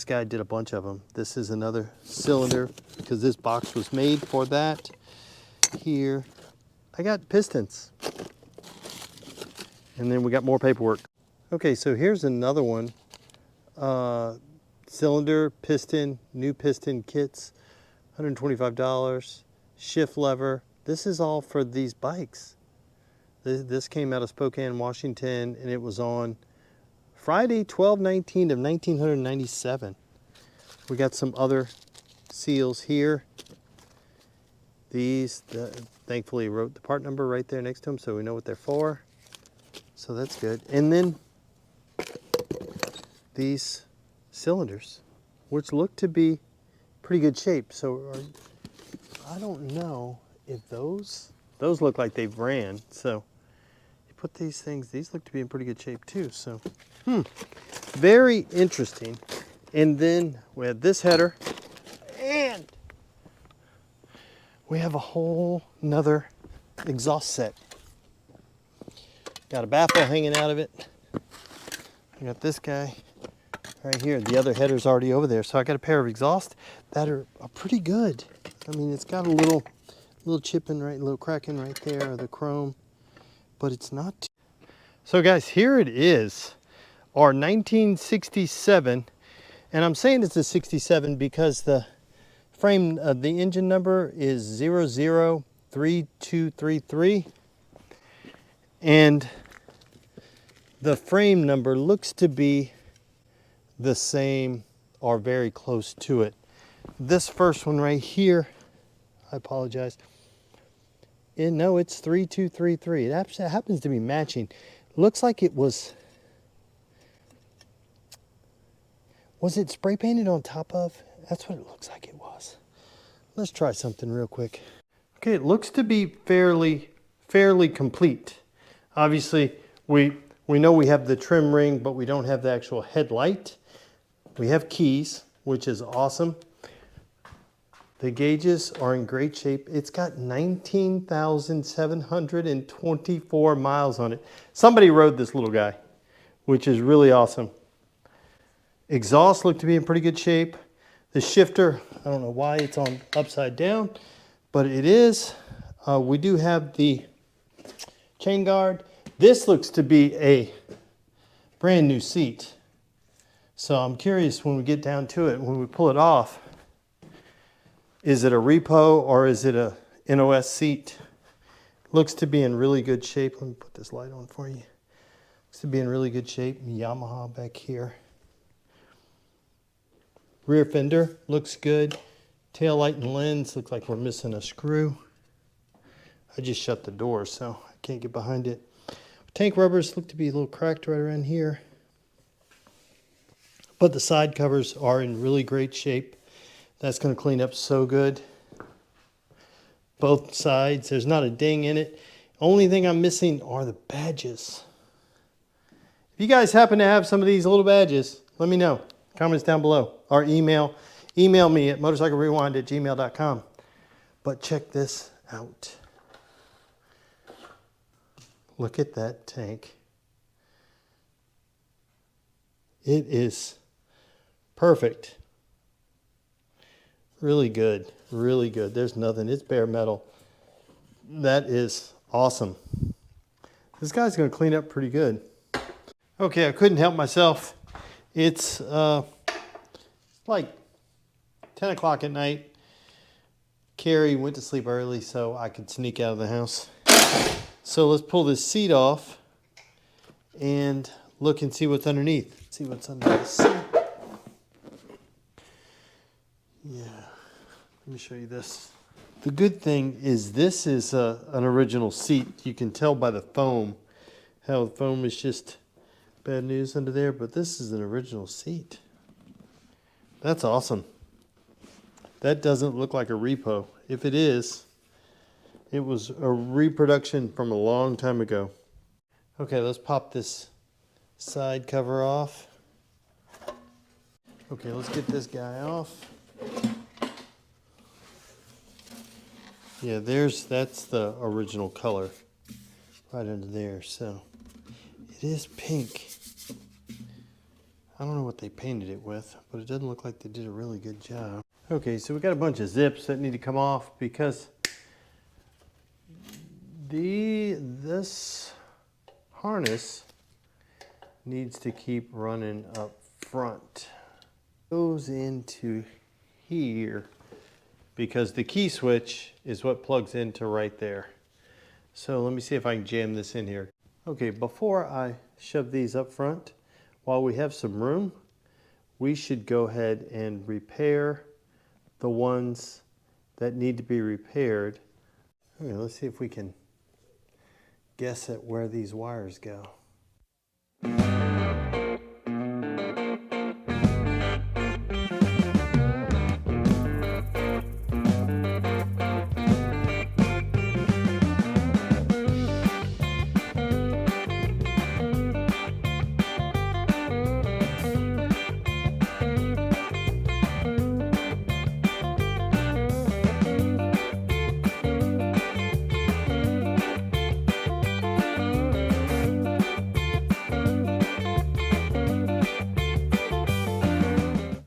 guy did a bunch of them. This is another cylinder because this box was made for that. Here, I got pistons. And then we got more paperwork. Okay, so here's another one. Cylinder, piston, new piston kits, $125. Shift lever. This is all for these bikes. This came out of Spokane, Washington, and it was on Friday, 12/19 of 1997. We got some other seals here. These, thankfully, wrote the part number right there next to them, so we know what they're for. So that's good. And then these cylinders, which look to be pretty good shape. So I don't know if those look like they've ran. So you put these things, these look to be in pretty good shape too. So, very interesting. And then we have this header, and we have a whole nother exhaust set. Got a baffle hanging out of it. I got this guy right here. The other header's already over there. So I got a pair of exhausts that are pretty good. I mean, it's got a little chipping right, a little cracking right there, of the chrome, but it's not. So guys, here it is, our 1967, and I'm saying it's a 67 because the frame, the engine number is 003233. And the frame number looks to be the same or very close to it. This first one right here, I apologize. And no, it's 3233. It happens to be matching. Looks like it was it spray painted on top of? That's what it looks like it was. Let's try something real quick. Okay, it looks to be fairly complete. Obviously, we know we have the trim ring, but we don't have the actual headlight. We have keys, which is awesome. The gauges are in great shape. It's got 19,724 miles on it. Somebody rode this little guy, which is really awesome. Exhaust look to be in pretty good shape. The shifter, I don't know why it's on upside down, but it is. We do have the chain guard. This looks to be a brand new seat. So I'm curious when we get down to it, when we pull it off, is it a repo or is it a NOS seat? Looks to be in really good shape. Let me put this light on for you. Looks to be in really good shape. Yamaha back here. Rear fender looks good. Tail light and lens look like we're missing a screw. I just shut the door, so I can't get behind it. Tank rubbers look to be a little cracked right around here. But the side covers are in really great shape. That's going to clean up so good. Both sides, there's not a ding in it. Only thing I'm missing are the badges. If you guys happen to have some of these little badges, let me know. Comments down below. Or email me at motorcyclerewind@gmail.com. But check this out. Look at that tank. It is perfect. Really good, really good. There's nothing, it's bare metal. That is awesome. This guy's gonna clean up pretty good. Okay, I couldn't help myself. It's like 10 o'clock at night. Carrie went to sleep early so I could sneak out of the house. So let's pull this seat off and look and see what's underneath. See what's under the seat. Yeah, let me show you this. The good thing is this is an original seat. You can tell by the foam how the foam is just bad news under there, but this is an original seat. That's awesome. That doesn't look like a repo. If it is, it was a reproduction from a long time ago. Okay, let's pop this side cover off. Okay, let's get this guy off. Yeah, that's the original color. right under there. So it is pink. I don't know what they painted it with, but it doesn't look like they did a really good job. Okay, so we got a bunch of zips that need to come off because this harness needs to keep running up front. Goes into here because the key switch is what plugs into right there. So let me see if I can jam this in here. Okay, before I shove these up front, while we have some room, we should go ahead and repair the ones that need to be repaired. Okay, let's see if we can guess at where these wires go.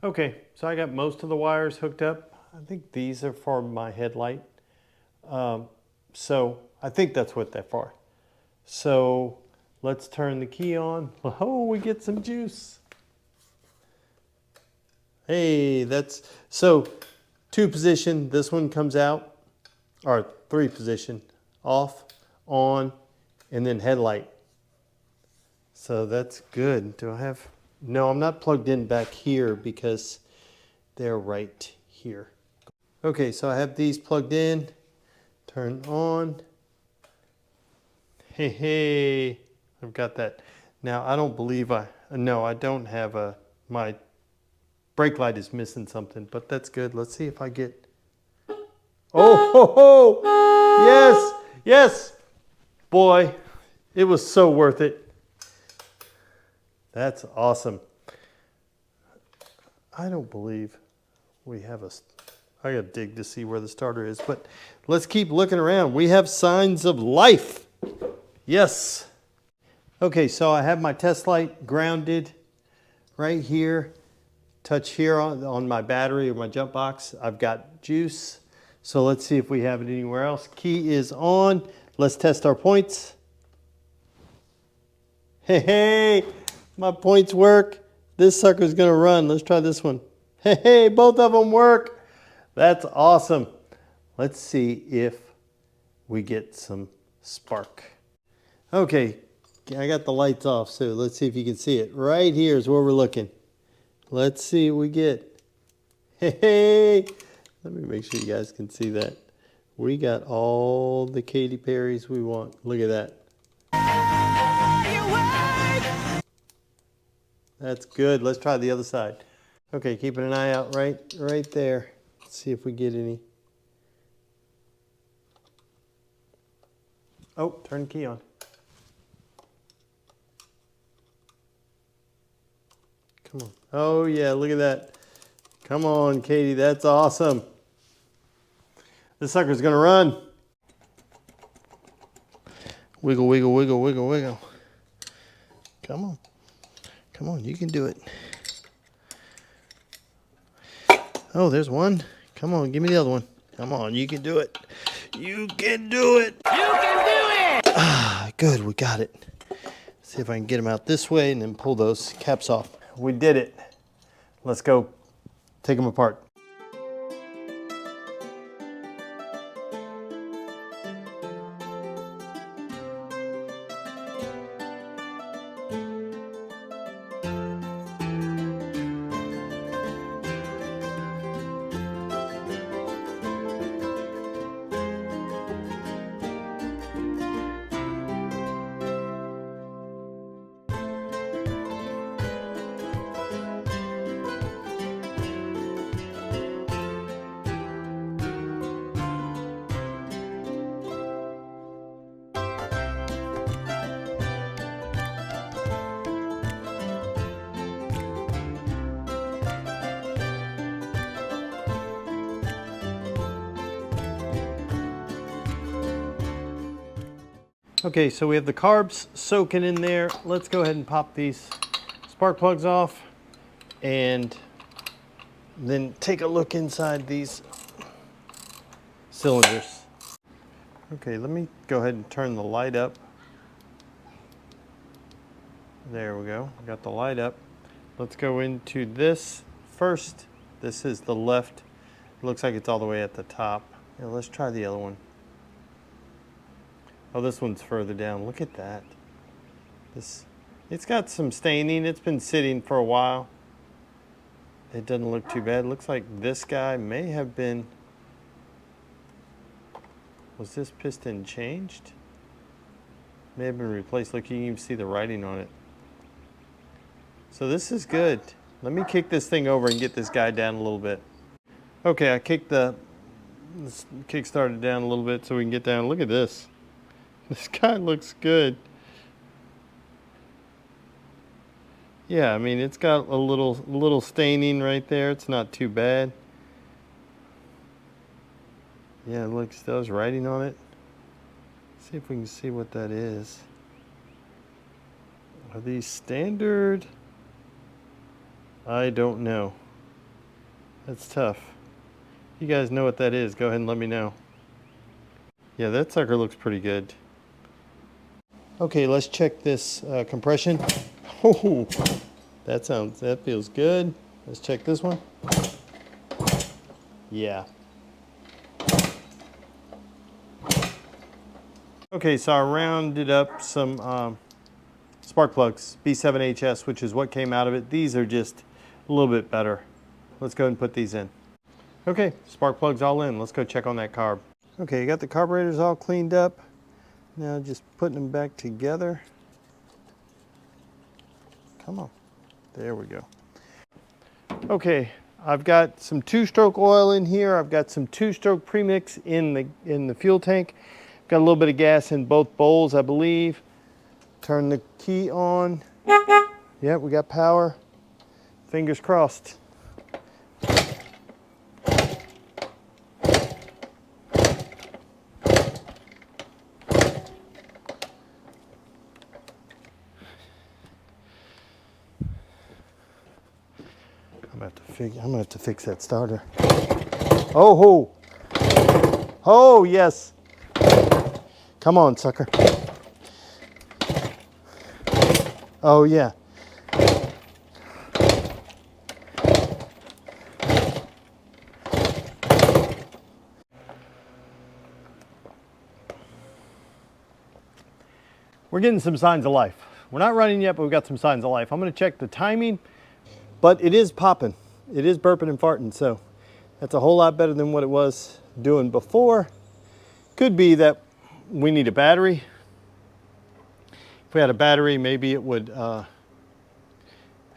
Okay, so I got most of the wires hooked up. I think these are for my headlight. So I think that's what they're for. So let's turn the key on. Oh, we get some juice. Hey, that's, so 2 position, this one comes out, or 3 position, off, on, and then headlight. So that's good. Do I have, no, I'm not plugged in back here because they're right here. Okay, so I have these plugged in, turn on. Hey, I've got that. Now I don't believe no, I don't have my brake light is missing something, but that's good. Let's see if I get, oh, ho, ho. Yes, yes. Boy, it was so worth it. That's awesome. I don't believe we have I gotta dig to see where the starter is, but let's keep looking around. We have signs of life. Yes. Okay, so I have my test light grounded right here. Touch here on my battery or my jump box. I've got juice. So let's see if we have it anywhere else. Key is on. Let's test our points. Hey, my points work. This sucker's gonna run. Let's try this one. Hey, both of them work. That's awesome. Let's see if we get some spark. Okay, I got the lights off, so let's see if you can see it. Right here is where we're looking. Let's see what we get. Hey, let me make sure you guys can see that. We got all the Katy Perrys we want. Look at that. That's good. Let's try the other side. Okay, keeping an eye out right there. Let's see if we get any. Oh, turn the key on. Come on. Oh yeah, look at that. Come on, Katie, that's awesome. This sucker's gonna run. Wiggle, wiggle, wiggle, wiggle, wiggle. Come on. Come on, you can do it. Oh, there's one. Come on, give me the other one. Come on, you can do it. You can do it. You can do it. Ah, good, we got it. See if I can get them out this way and then pull those caps off. We did it. Let's go take them apart. Okay, so we have the carbs soaking in there. Let's go ahead and pop these spark plugs off and then take a look inside these cylinders. Okay, let me go ahead and turn the light up. There we go, got the light up. Let's go into this first. This is the left. It looks like it's all the way at the top. Yeah, let's try the other one. Oh, this one's further down. Look at that. It's got some staining. It's been sitting for a while. It doesn't look too bad. It looks like this guy may have been... Was this piston changed? May have been replaced. Look, you can even see the writing on it. So this is good. Let me kick this thing over and get this guy down a little bit. Okay, I kicked the kick-started down a little bit so we can get down. Look at this. This guy looks good. Yeah, I mean, it's got a little staining right there. It's not too bad. Yeah, look, still has writing on it. See if we can see what that is. Are these standard? I don't know. That's tough. You guys know what that is, go ahead and let me know. Yeah, that sucker looks pretty good. Okay, let's check this compression. Oh, that feels good. Let's check this one. Yeah. Okay, so I rounded up some spark plugs, B7HS, which is what came out of it. These are just a little bit better. Let's go ahead and put these in. Okay, spark plugs all in. Let's go check on that carb. Okay, you got the carburetors all cleaned up. Now just putting them back together. Come on. There we go. Okay, I've got some two-stroke oil in here. I've got some two-stroke premix in the fuel tank. Got a little bit of gas in both bowls, I believe. Turn the key on. Yeah, we got power. Fingers crossed. I'm gonna have to fix that starter. Oh, ho. Oh, yes. Come on, sucker. Oh, yeah. We're getting some signs of life. We're not running yet, but we've got some signs of life. I'm gonna check the timing, but it is popping. It is burping and farting, so that's a whole lot better than what it was doing before. Could be that we need a battery. If we had a battery, maybe it would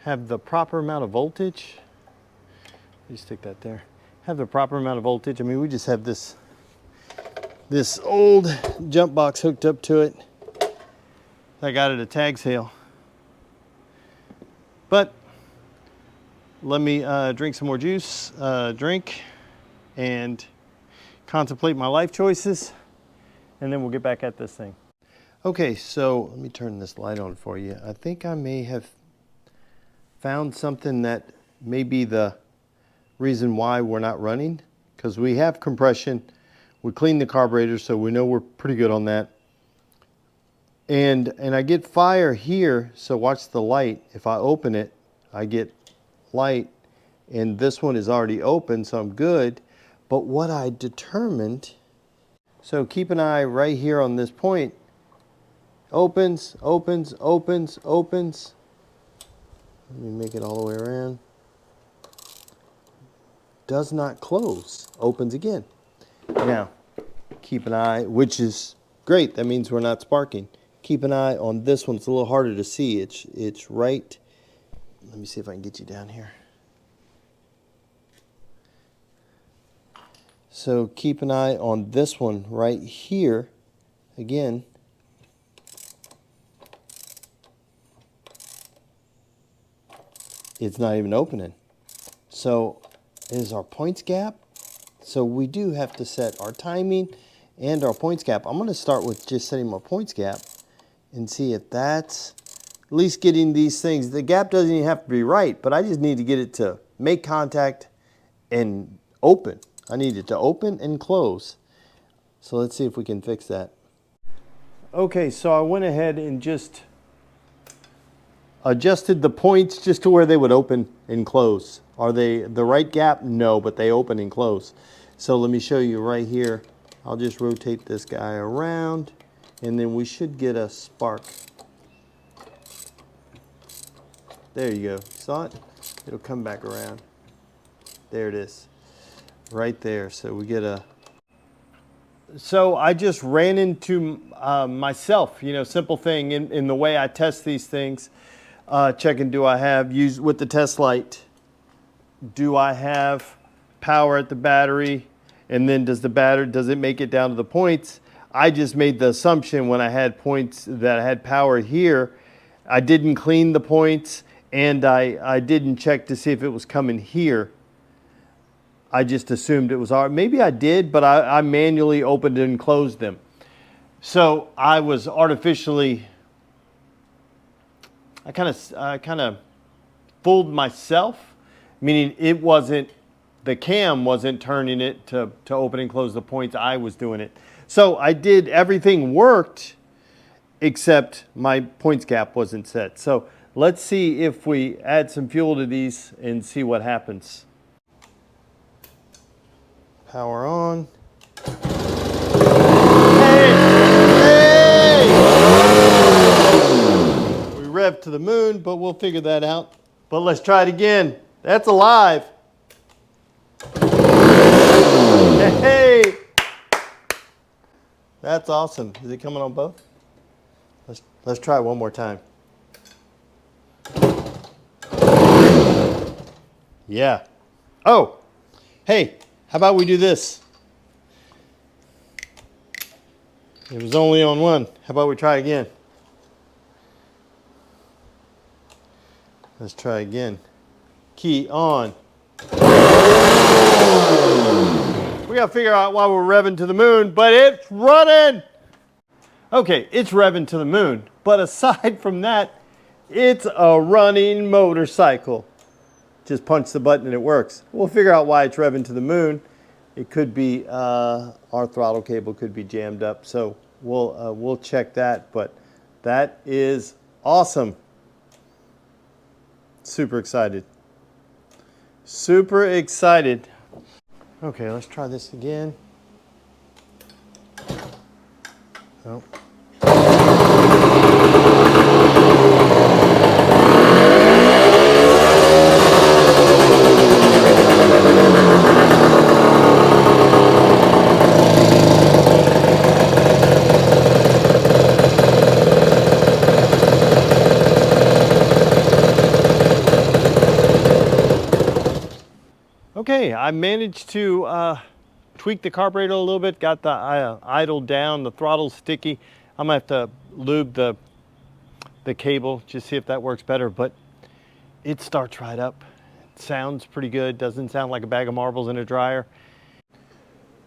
have the proper amount of voltage. You stick that there. Have the proper amount of voltage. I mean, we just have this old jump box hooked up to it. I got it at a tag sale. But let me drink some more juice, drink, and contemplate my life choices, and then we'll get back at this thing. Okay, so let me turn this light on for you. I think I may have found something that may be the reason why we're not running, because we have compression. We cleaned the carburetor, so we know we're pretty good on that. And I get fire here, so watch the light. If I open it, I get light, and this one is already open, so I'm good. But what I determined, so keep an eye right here on this point. Opens, opens, opens, opens. Let me make it all the way around. Does not close, opens again. Now, keep an eye, which is great, that means we're not sparking. Keep an eye on this one, it's a little harder to see. It's right, let me see if I can get you down here. So keep an eye on this one right here. Again, it's not even opening. So is our points gap. So we do have to set our timing and our points gap. I'm going to start with just setting my points gap and see if that's at least getting these things. The gap doesn't even have to be right, but I just need to get it to make contact and open. I need it to open and close. So let's see if we can fix that. Okay, so I went ahead and just adjusted the points just to where they would open and close. Are they the right gap? No, but they open and close. So let me show you right here. I'll just rotate this guy around and then we should get a spark. There you go. Saw it? It'll come back around. There it is. Right there. So we get a... So I just ran into myself, you know, simple thing in the way I test these things. Checking, do I have, used with the test light, do I have power at the battery? And then does it make it down to the points? I just made the assumption when I had points that I had power here. I didn't clean the points and I didn't check to see if it was coming here. I just assumed it was maybe I did, but I manually opened and closed them. So I was artificially, I kind of fooled myself, meaning it wasn't, the cam wasn't turning it to open and close the points. I was doing it. So I did, everything worked except my points gap wasn't set. So let's see if we add some fuel to these and see what happens. Power on. Hey! We revved to the moon, but we'll figure that out. But let's try it again. That's alive. Hey! That's awesome. Is it coming on both? Let's try it one more time. Yeah. Oh, hey, how about we do this? It was only on one. How about we try again? Let's try again. Key on. We gotta figure out why we're revving to the moon, but it's running. Okay, it's revving to the moon, but aside from that, it's a running motorcycle. Just punch the button and it works. We'll figure out why it's revving to the moon. It could be our throttle cable could be jammed up, so we'll check that. But that is awesome. Super excited. Super excited. Okay, let's try this again. Oh. Okay, I managed to tweak the carburetor a little bit, got the idle down, the throttle's sticky. I'm gonna have to lube the cable, just see if that works better, but it starts right up. It sounds pretty good, doesn't sound like a bag of marbles in a dryer.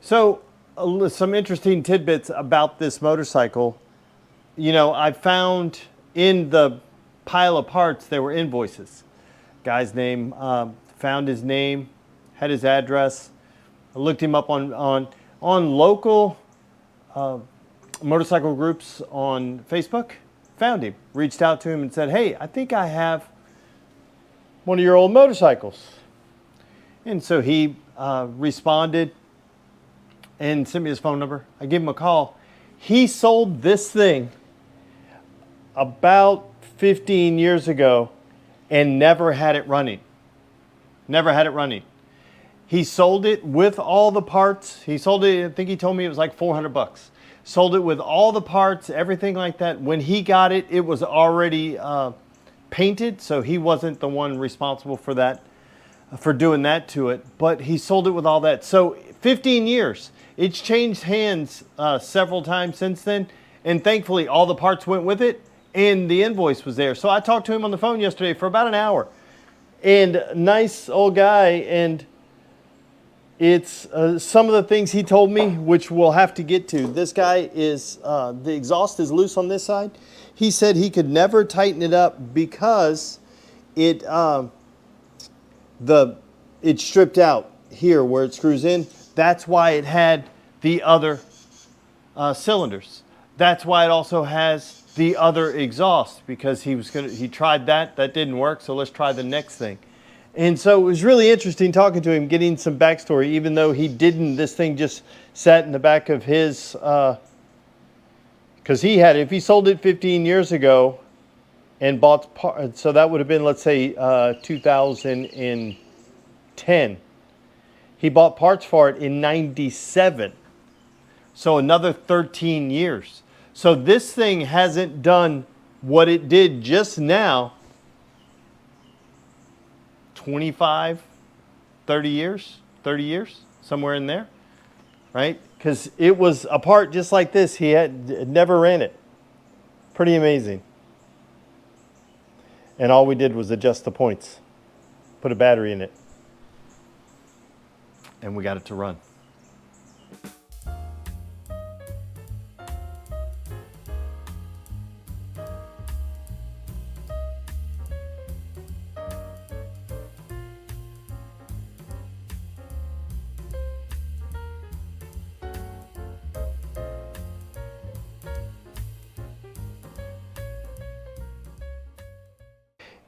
So, some interesting tidbits about this motorcycle. You know, I found in the pile of parts, there were invoices. Guy's name, found his name, had his address. I looked him up on local motorcycle groups on Facebook, found him, reached out to him and said, hey, I think I have one of your old motorcycles. And so he responded and sent me his phone number. I gave him a call. He sold this thing about 15 years ago and never had it running. Never had it running. He sold it with all the parts. He sold it, I think he told me it was like 400 bucks. Sold it with all the parts, everything like that. When he got it, it was already painted, so he wasn't the one responsible for that, for doing that to it, but he sold it with all that. So 15 years. It's changed hands several times since then, and thankfully all the parts went with it, and the invoice was there. So I talked to him on the phone yesterday for about an hour, and nice old guy, and It's some of the things he told me, which we'll have to get to. This guy is, the exhaust is loose on this side. He said he could never tighten it up because it, it stripped out here where it screws in. That's why it had the other cylinders. That's why it also has the other exhaust, because he tried that didn't work, so let's try the next thing. And so it was really interesting talking to him, getting some backstory, even though he didn't, this thing just sat in the back of his, because he had it, if he sold it 15 years ago and bought, so that would have been, let's say, 2010. He bought parts for it in 97. So another 13 years. So this thing hasn't done what it did just now 25, 30 years, somewhere in there, right? Because it was a part just like this. He had never ran it. Pretty amazing. And all we did was adjust the points, put a battery in it, and we got it to run.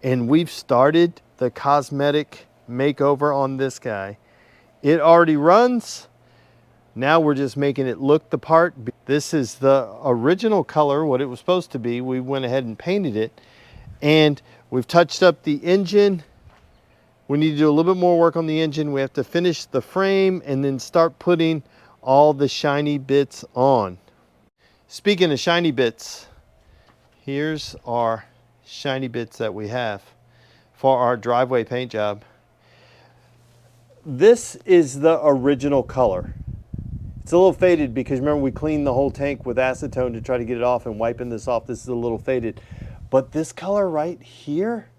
And we've started the cosmetic makeover on this guy. It already runs. Now we're just making it look the part. This is the original color, what it was supposed to be. We went ahead and painted it. And we've touched up the engine. We need to do a little bit more work on the engine. We have to finish the frame and then start putting all the shiny bits on. Speaking of shiny bits, here's our shiny bits that we have for our driveway paint job. This is the original color. It's a little faded because remember we cleaned the whole tank with acetone to try to get it off, and wiping this off, this is a little faded. But this color right here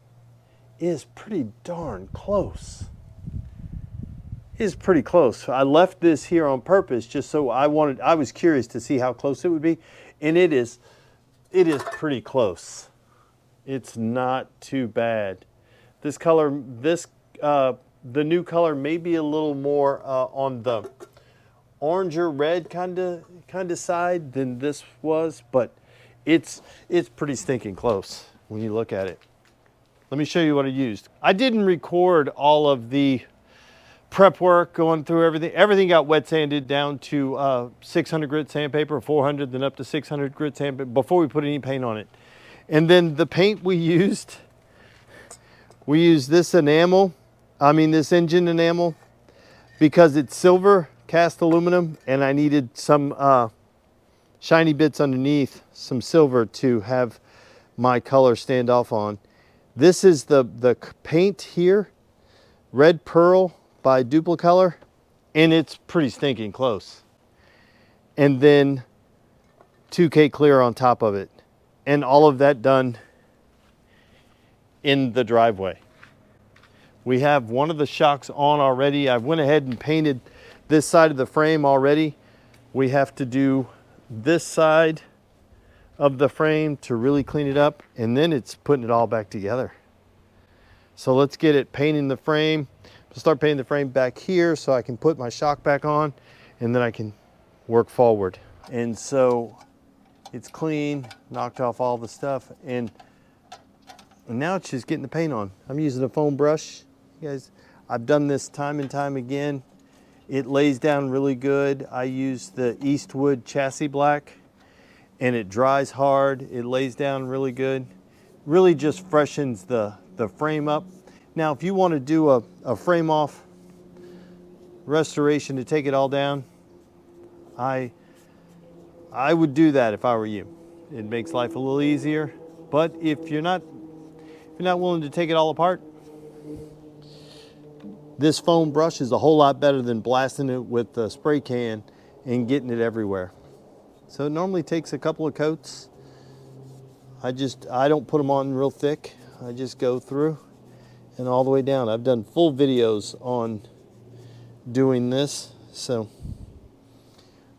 is pretty darn close. It is pretty close. I left this here on purpose just so I was curious to see how close it would be, and it is pretty close. It's not too bad. This color, the new color may be a little more on the oranger red kind of side than this was, but it's pretty stinking close when you look at it. Let me show you what I used. I didn't record all of the prep work, going through everything. Everything got wet sanded down to 600 grit sandpaper, 400, then up to 600 grit sandpaper before we put any paint on it. And then the paint we used this enamel, this engine enamel, because it's silver cast aluminum, and I needed some shiny bits underneath, some silver to have my color stand off on. This is the paint here, Red Pearl by Duplicolor, and it's pretty stinking close. And then 2K clear on top of it. And all of that done in the driveway. We have one of the shocks on already. I went ahead and painted this side of the frame already. We have to do this side of the frame to really clean it up, and then it's putting it all back together. So let's get it painting the frame. I'll start painting the frame back here so I can put my shock back on, and then I can work forward. And so it's clean, knocked off all the stuff, and now it's just getting the paint on. I'm using a foam brush. You guys, I've done this time and time again. It lays down really good. I use the Eastwood chassis black, and it dries hard. It lays down really good. Really just freshens the frame up. Now, if you want to do a frame off restoration to take it all down, I would do that if I were you. It makes life a little easier. But if you're not willing to take it all apart, this foam brush is a whole lot better than blasting it with a spray can and getting it everywhere. So it normally takes a couple of coats. I don't put them on real thick. I just go through and all the way down. I've done full videos on doing this, so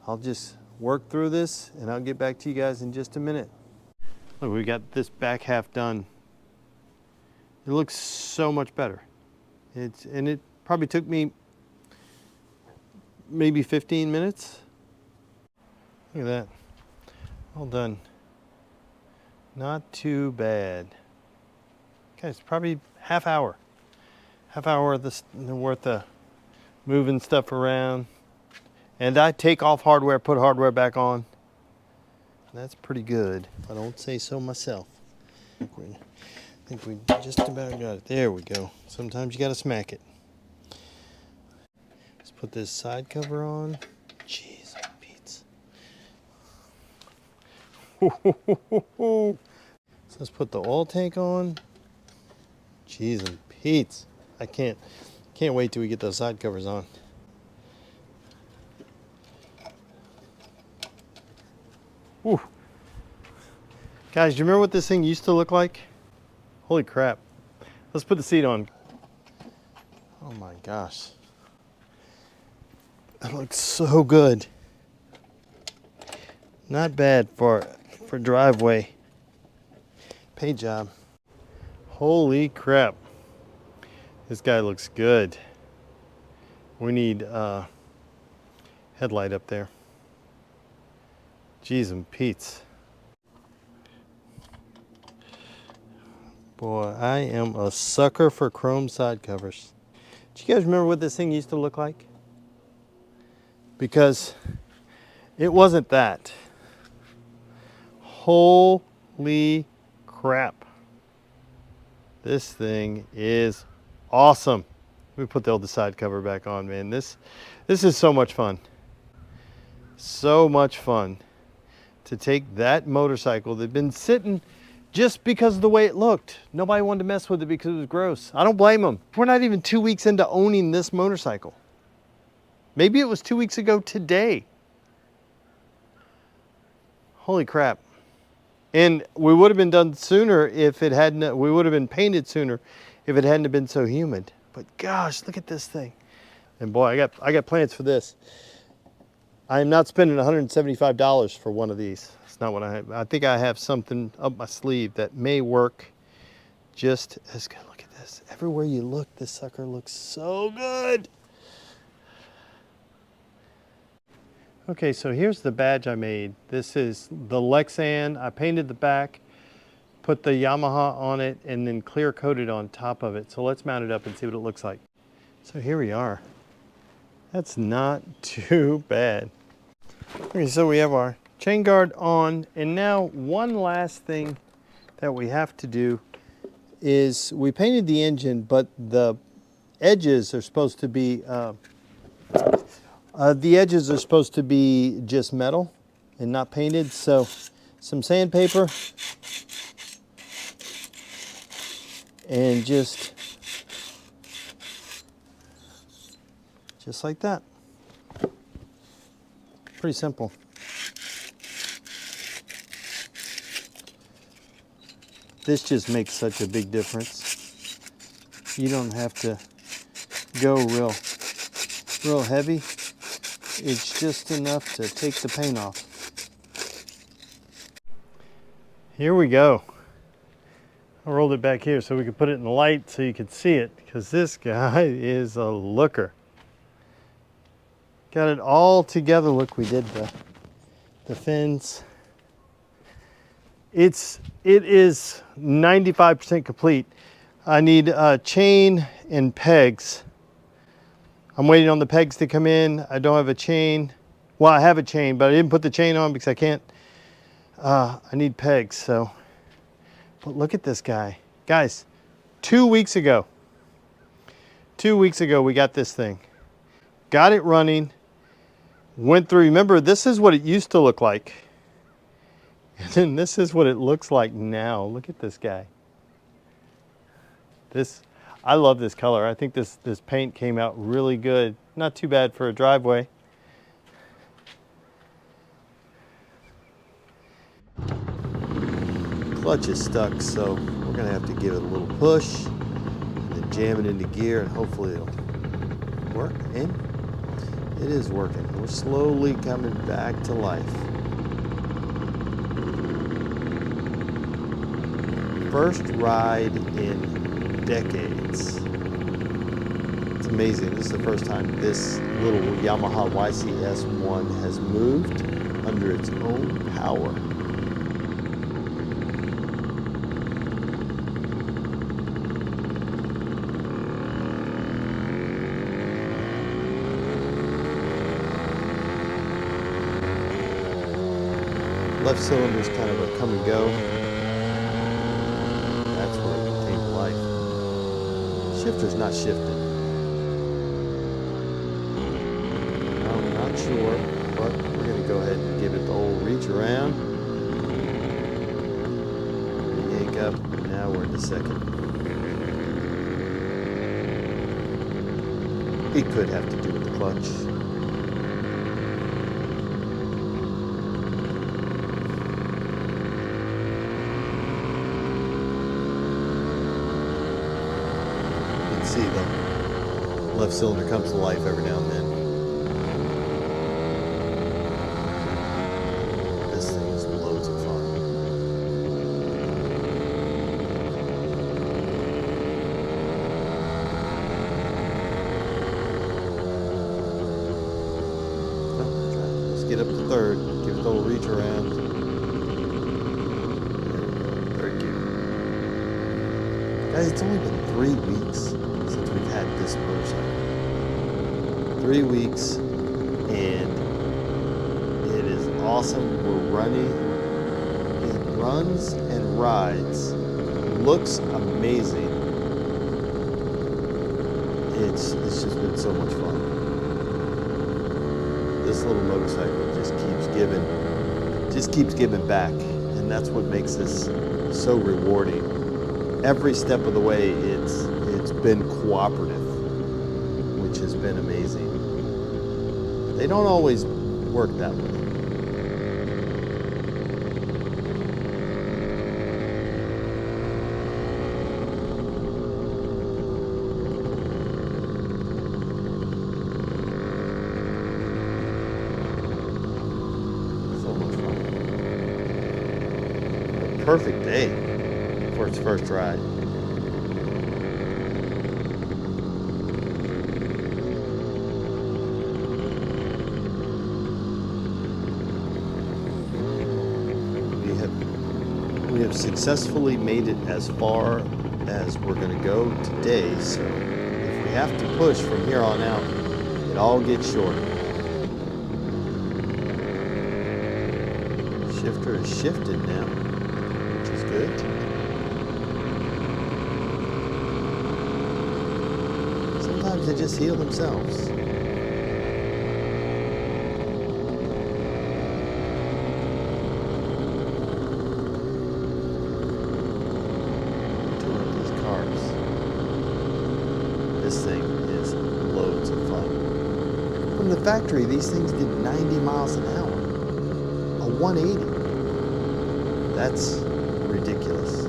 I'll just work through this and I'll get back to you guys in just a minute. Look, we got this back half done. It looks so much better. And it probably took me maybe 15 minutes. Look at that. All done. Not too bad. Okay, it's probably half hour worth of moving stuff around. And I take off hardware, put hardware back on. That's pretty good, if I don't say so myself. I think we just about got it. There we go. Sometimes you gotta smack it. Let's put this side cover on. Jeez, Pete's. So let's put the oil tank on. Jeez and Pete's. I can't wait till we get those side covers on. Whew. Guys, do you remember what this thing used to look like? Holy crap. Let's put the seat on. Oh my gosh. That looks so good. Not bad for driveway. Paint job. Holy crap. This guy looks good. We need a headlight up there. Jeez and Pete's. Boy, I am a sucker for chrome side covers. Do you guys remember what this thing used to look like? Because it wasn't that. Holy crap. This thing is awesome. Let me put the old side cover back on, man. This is so much fun. So much fun to take that motorcycle that had been sitting just because of the way it looked. Nobody wanted to mess with it because it was gross. I don't blame them. We're not even 2 weeks into owning this motorcycle. Maybe it was 2 weeks ago today. Holy crap. And we would have been done sooner if it hadn't, we would have been painted sooner if it hadn't been so humid. But gosh, look at this thing. And boy, I got plans for this. I am not spending $175 for one of these. It's not what I have. I think I have something up my sleeve that may work just as good. Look at this. Everywhere you look, this sucker looks so good. Okay, so here's the badge I made. This is the Lexan. I painted the back, put the Yamaha on it, and then clear coated on top of it. So let's mount it up and see what it looks like. So here we are. That's not too bad. Okay, so we have our chain guard on, and now one last thing that we have to do is we painted the engine, but the edges are supposed to be just metal and not painted. So some sandpaper and just like that. Pretty simple. This just makes such a big difference. You don't have to go real heavy. It's just enough to take the paint off. Here we go. I rolled it back here so we could put it in the light so you could see it, because this guy is a looker. Got it all together. Look, we did the fins. It is 95% complete. I need a chain and pegs. I'm waiting on the pegs to come in. I don't have a chain. Well, I have a chain, but I didn't put the chain on because I can't. I need pegs, so. But look at this guy. Guys, 2 weeks ago we got this thing. Got it running. Went through, remember, this is what it used to look like. And then this is what it looks like now. Look at this guy. I love this color. I think this paint came out really good. Not too bad for a driveway. Clutch is stuck, so we're gonna have to give it a little push and then jam it into gear, and hopefully it'll work. And It is working. We're slowly coming back to life. First ride in decades. It's amazing. This is the first time this little Yamaha YCS1 has moved under its own power. Left cylinder's kind of a come and go. That's where it came to life. Shifter's not shifted. I'm not sure, but we're going to go ahead and give it the old reach around. Yank up. Now we're in the second. It could have to do with the clutch. See, the left cylinder comes to life every now and then. This thing is loads of fun. Let's get up to third, give it a little reach around. There we go. Guys, it's only been 3 weeks since we've had this motorcycle. 3 weeks, and it is awesome. We're running. It runs and rides. Looks amazing. It's just been so much fun. This little motorcycle just keeps giving back, and that's what makes this so rewarding. Every step of the way, it's been cooperative, which has been amazing. They don't always work that way. So much fun. A perfect day for its first ride. We have successfully made it as far as we're going to go today, so if we have to push from here on out, it all gets shorter. Shifter is shifted now, which is good. Sometimes they just heal themselves. This thing is loads of fun. From the factory, these things did 90 miles an hour. A 180. That's ridiculous.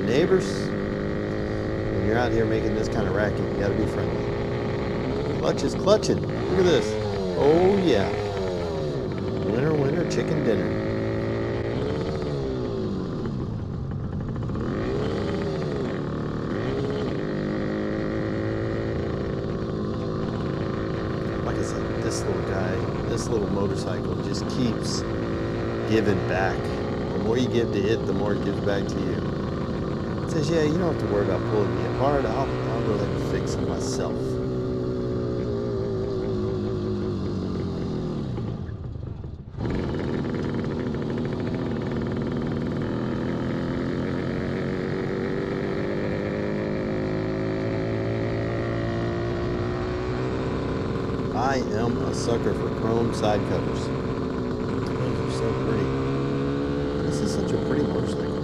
Neighbors, when you're out here making this kind of racket, you gotta be friendly. Clutch is clutching. Look at this. Oh yeah. Winner, winner, chicken dinner. Like I said, this little guy, this little motorcycle just keeps giving back. The more you give to it, the more it gives back to you. It says, yeah, you don't have to worry about pulling me apart. I'll go ahead and fix it myself. I am a sucker for chrome side covers. Those are so pretty. This is such a pretty motorcycle.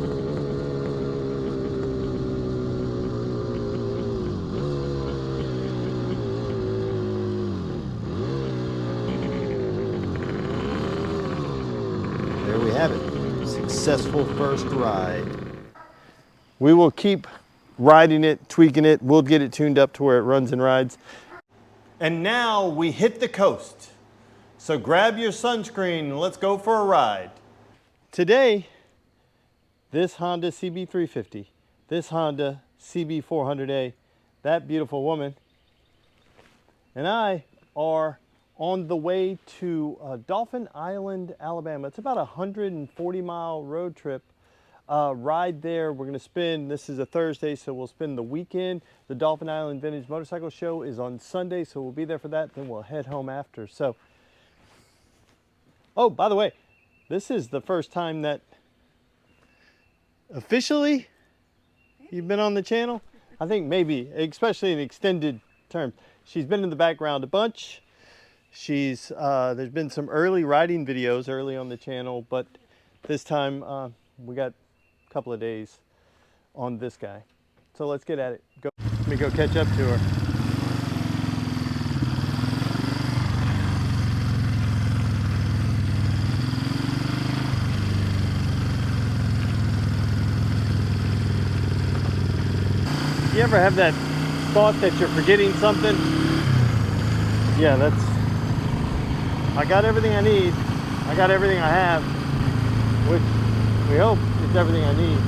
successful first ride. We will keep riding it, tweaking it. We'll get it tuned up to where it runs and rides. And now we hit the coast. So grab your sunscreen and let's go for a ride. Today, this Honda CB350, this Honda CB400A, that beautiful woman, and I are on the way to Dauphin Island, Alabama. It's about a 140-mile road trip. Ride there. We're going to spend, this is a Thursday, so we'll spend the weekend. The Dauphin Island Vintage Motorcycle Show is on Sunday, so we'll be there for that. Then we'll head home after. So, oh, by the way, this is the first time that officially you've been on the channel. I think maybe, especially in extended terms. She's been in the background a bunch. She's there's been some early riding videos early on the channel, but this time we got a couple of days on this guy. So let's get at it. Let me go catch up to her. You ever have that thought that you're forgetting something? Yeah, I got everything I need. I got everything I have, which we hope is everything I need.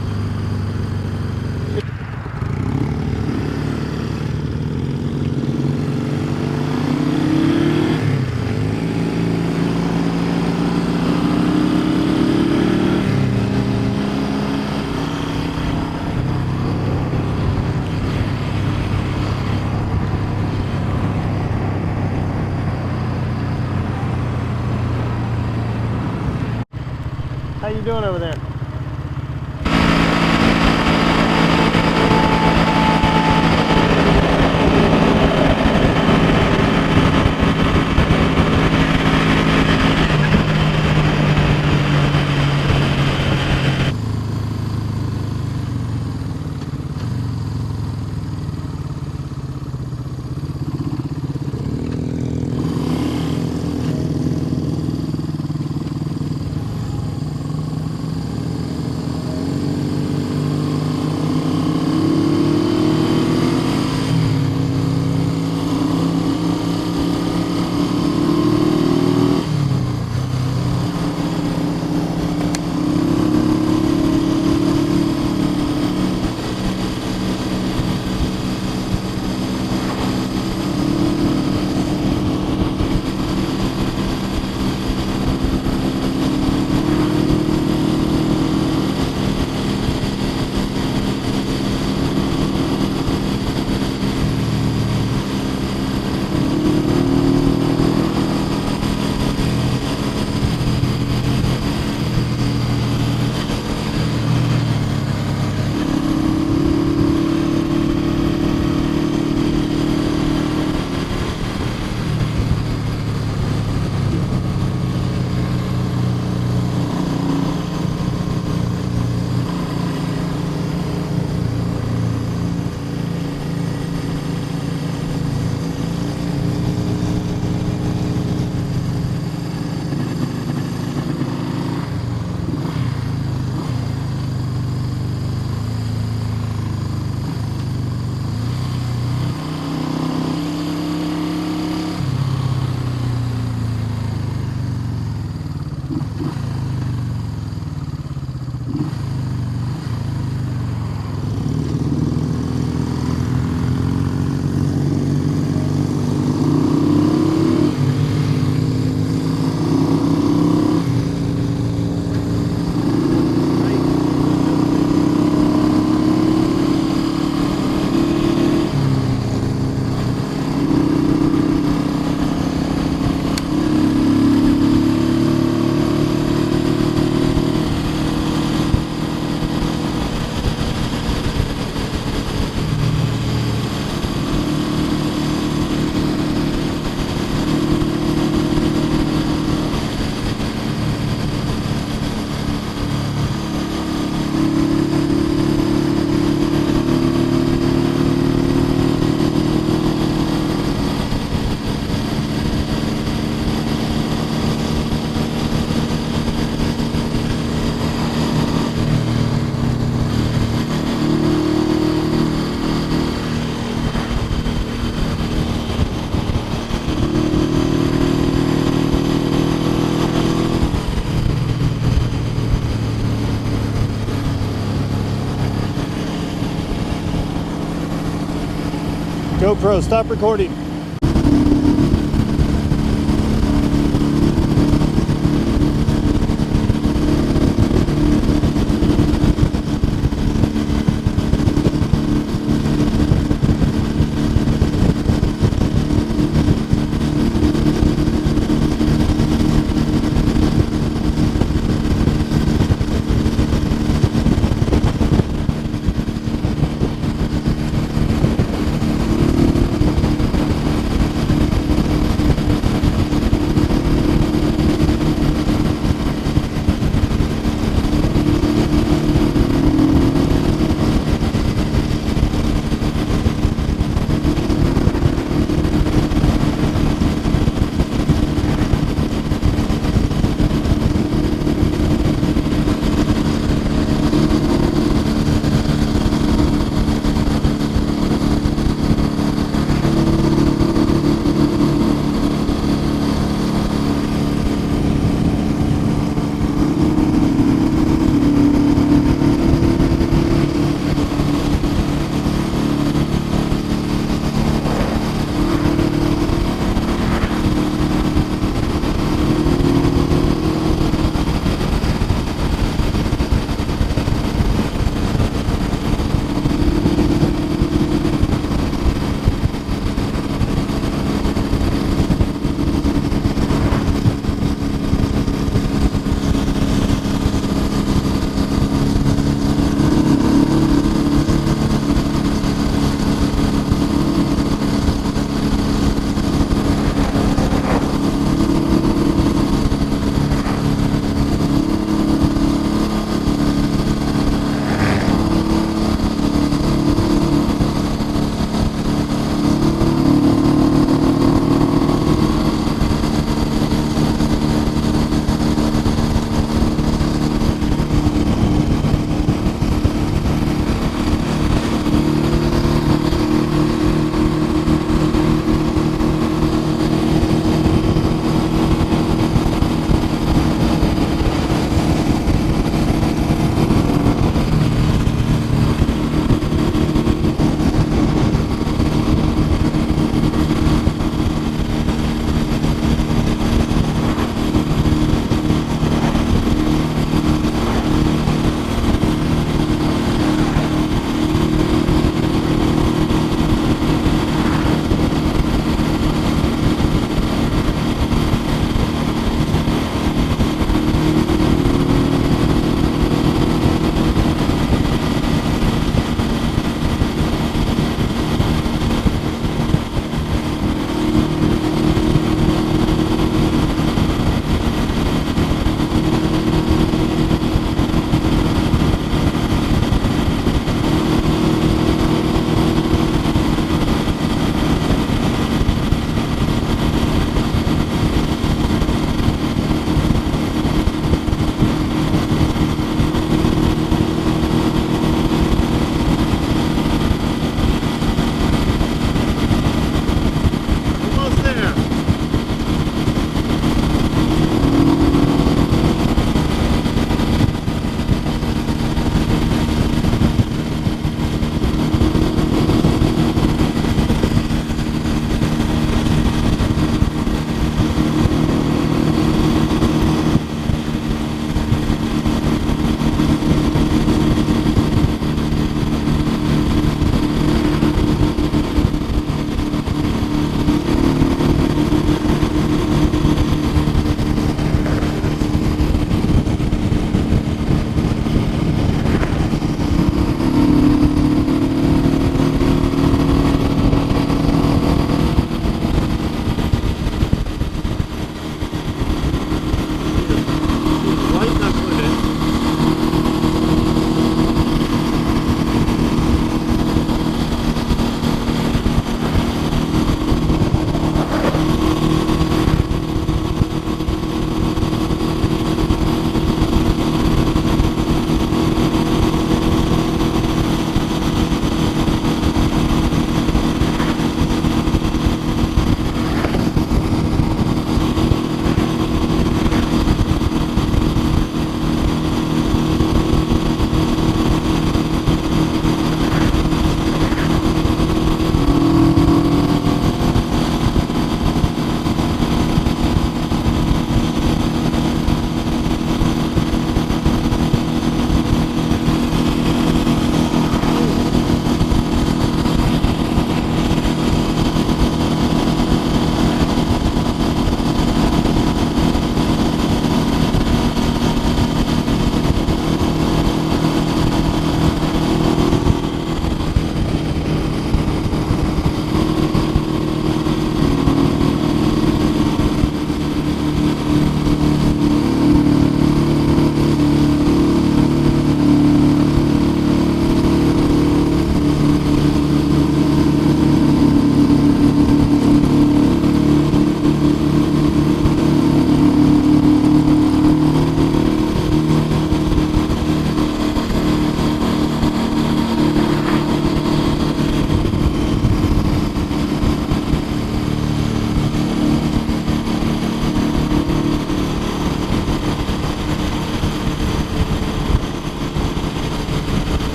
How you doing over there? GoPro, stop recording.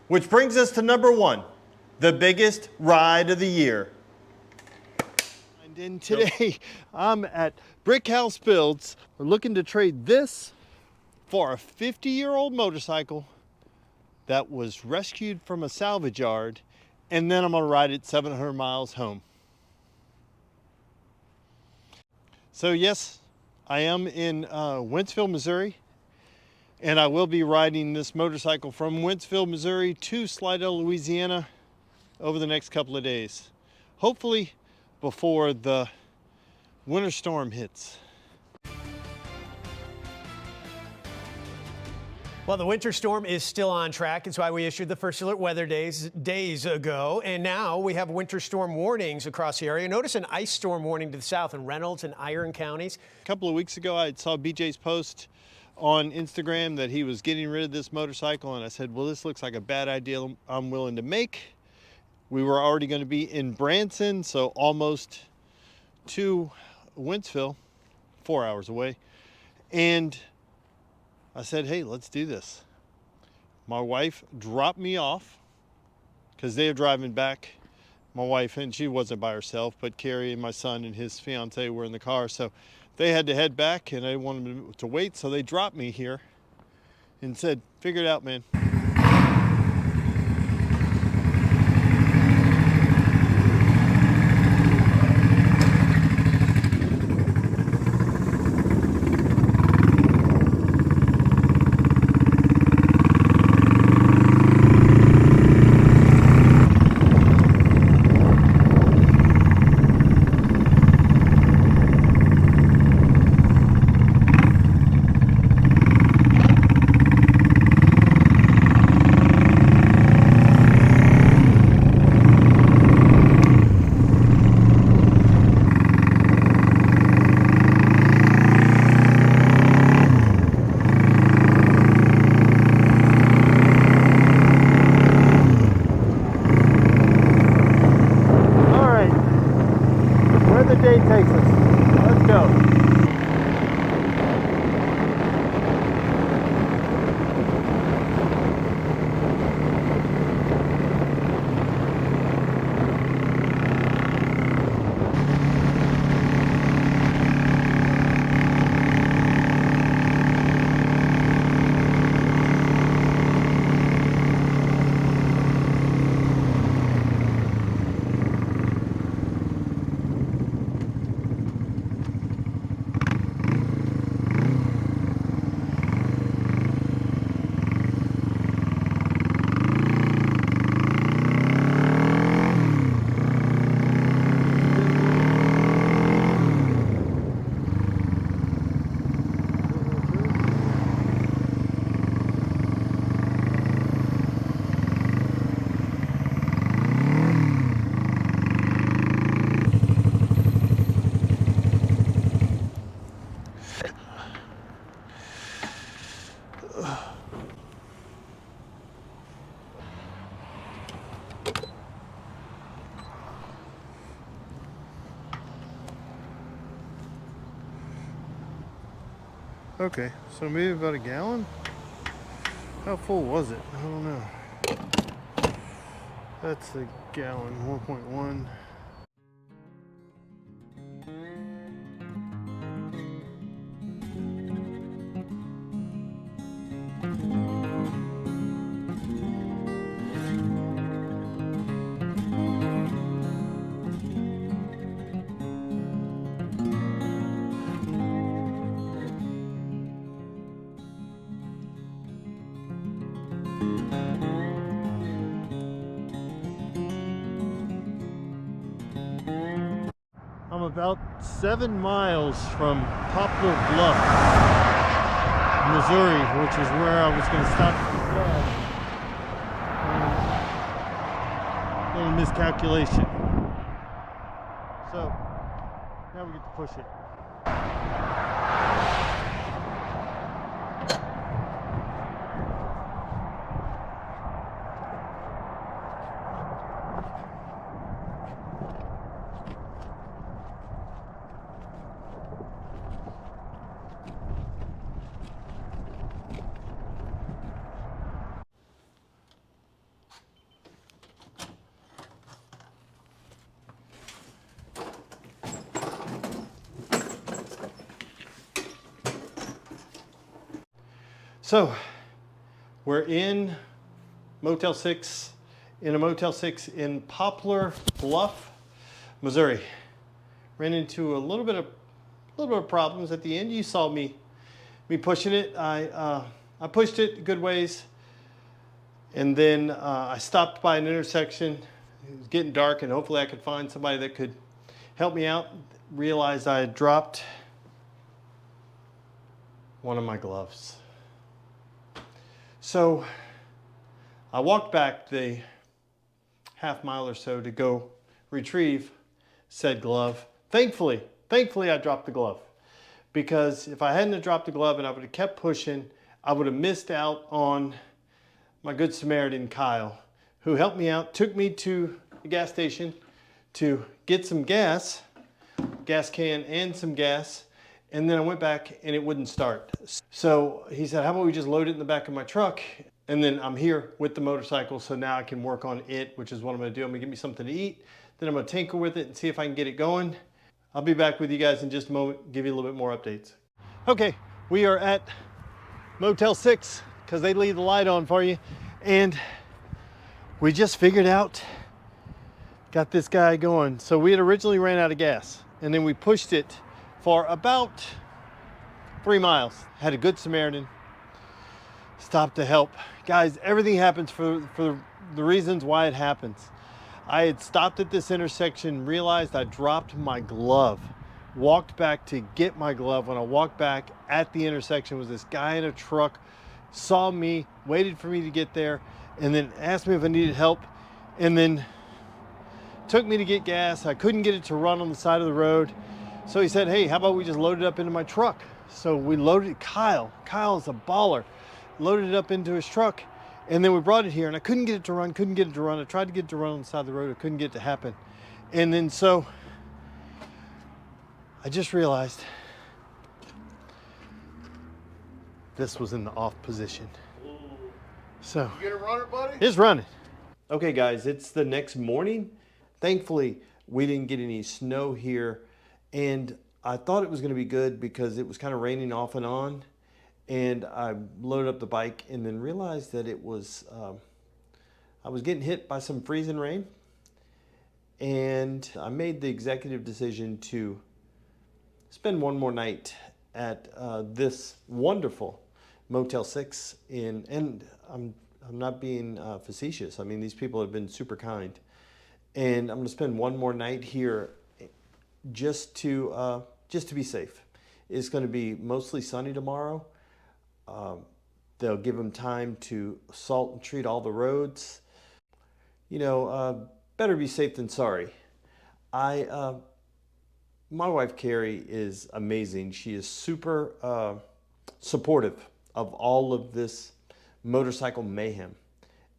Which brings us to number 1, the biggest ride of the year. And today I'm at Brick House Builds. We're looking to trade this for a 50-year-old motorcycle that was rescued from a salvage yard, and then I'm gonna ride it 700 miles home. So yes, I am in Wentzville, Missouri, and I will be riding this motorcycle from Wentzville, Missouri to Slidell, Louisiana over the next couple of days. Hopefully before the winter storm hits. Well, the winter storm is still on track. It's why we issued the first alert weather days ago. And now we have winter storm warnings across the area. Notice an ice storm warning to the south in Reynolds and Iron counties. A couple of weeks ago, I saw BJ's post on Instagram that he was getting rid of this motorcycle. And I said, well, this looks like a bad idea I'm willing to make. We were already going to be in Branson, so almost to Wentzville, 4 hours away. And I said, hey, let's do this. My wife dropped me off because they were driving back. My wife, and she wasn't by herself, but Carrie and my son and his fiance were in the car. So they had to head back and I wanted them to wait. So they dropped me here and said, figure it out, man. Takes us. Let's go. Okay, so maybe about a gallon? How full was it? I don't know. That's a gallon, 1.1. I'm about 7 miles from Poplar Bluff, Missouri, which is where I was going to stop for a little miscalculation. So now we get to push it. So we're in Motel 6, in a Motel 6 in Poplar Bluff, Missouri. Ran into a little bit of problems at the end. You saw me pushing it. I pushed it a good ways, and then I stopped by an intersection. It was getting dark, and hopefully I could find somebody that could help me out. Realized I had dropped one of my gloves. So I walked back the half mile or so to go retrieve said glove. Thankfully I dropped the glove, because if I hadn't have dropped the glove and I would have kept pushing, I would have missed out on my good Samaritan Kyle, who helped me out, took me to the gas station to get some gas can and some gas, and then I went back and it wouldn't start. So he said, how about we just load it in the back of my truck, and then I'm here with the motorcycle, so now I can work on it, which is what I'm gonna do. I'm gonna get me something to eat, then I'm gonna tinker with it and see if I can get it going. I'll be back with you guys in just a moment, give you a little bit more updates. Okay, we are at Motel 6, because they leave the light on for you, and we just figured out, got this guy going. So we had originally ran out of gas, and then we pushed it for about 3 miles. Had a good Samaritan, stopped to help. Guys, everything happens for the reasons why it happens. I had stopped at this intersection, realized I dropped my glove, walked back to get my glove. When I walked back at the intersection was this guy in a truck, saw me, waited for me to get there, and then asked me if I needed help, and then took me to get gas. I couldn't get it to run on the side of the road. So he said, hey, how about we just load it up into my truck? So we loaded, Kyle's a baller, loaded it up into his truck, and then we brought it here, and I couldn't get it to run. I tried to get it to run on the side of the road. I couldn't get it to happen. And then so I just realized this was in the off position. So You get a runner, buddy? it's running. Okay guys, it's the next morning. Thankfully, we didn't get any snow here, and I thought it was gonna be good because it was kind of raining off and on. And I loaded up the bike and then realized that it was, I was getting hit by some freezing rain. And I made the executive decision to spend one more night at this wonderful Motel 6 and I'm not being facetious. I mean, these people have been super kind. And I'm gonna spend one more night here just to be safe. It's gonna be mostly sunny tomorrow. They'll give them time to salt and treat all the roads. You know, better be safe than sorry. My wife Carrie is amazing. She is super supportive of all of this motorcycle mayhem.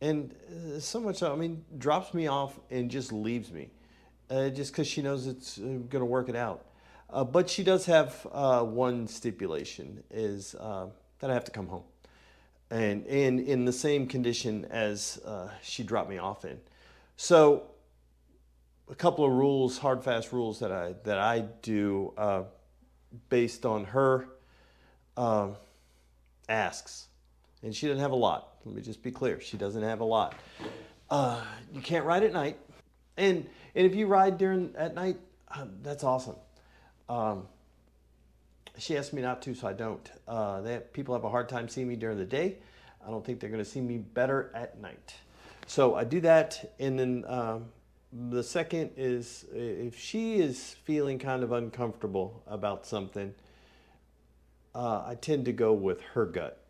And so much so, I mean, drops me off and just leaves me. Just because she knows it's going to work it out. But she does have one stipulation, is that I have to come home. And in the same condition as she dropped me off in. So a couple of rules, hard, fast rules that I do based on her asks. And she doesn't have a lot. Let me just be clear. She doesn't have a lot. You can't ride at night. And if you ride at night, that's awesome. She asked me not to, so I don't. People have a hard time seeing me during the day. I don't think they're going to see me better at night. So I do that, and then the second is if she is feeling kind of uncomfortable about something, I tend to go with her gut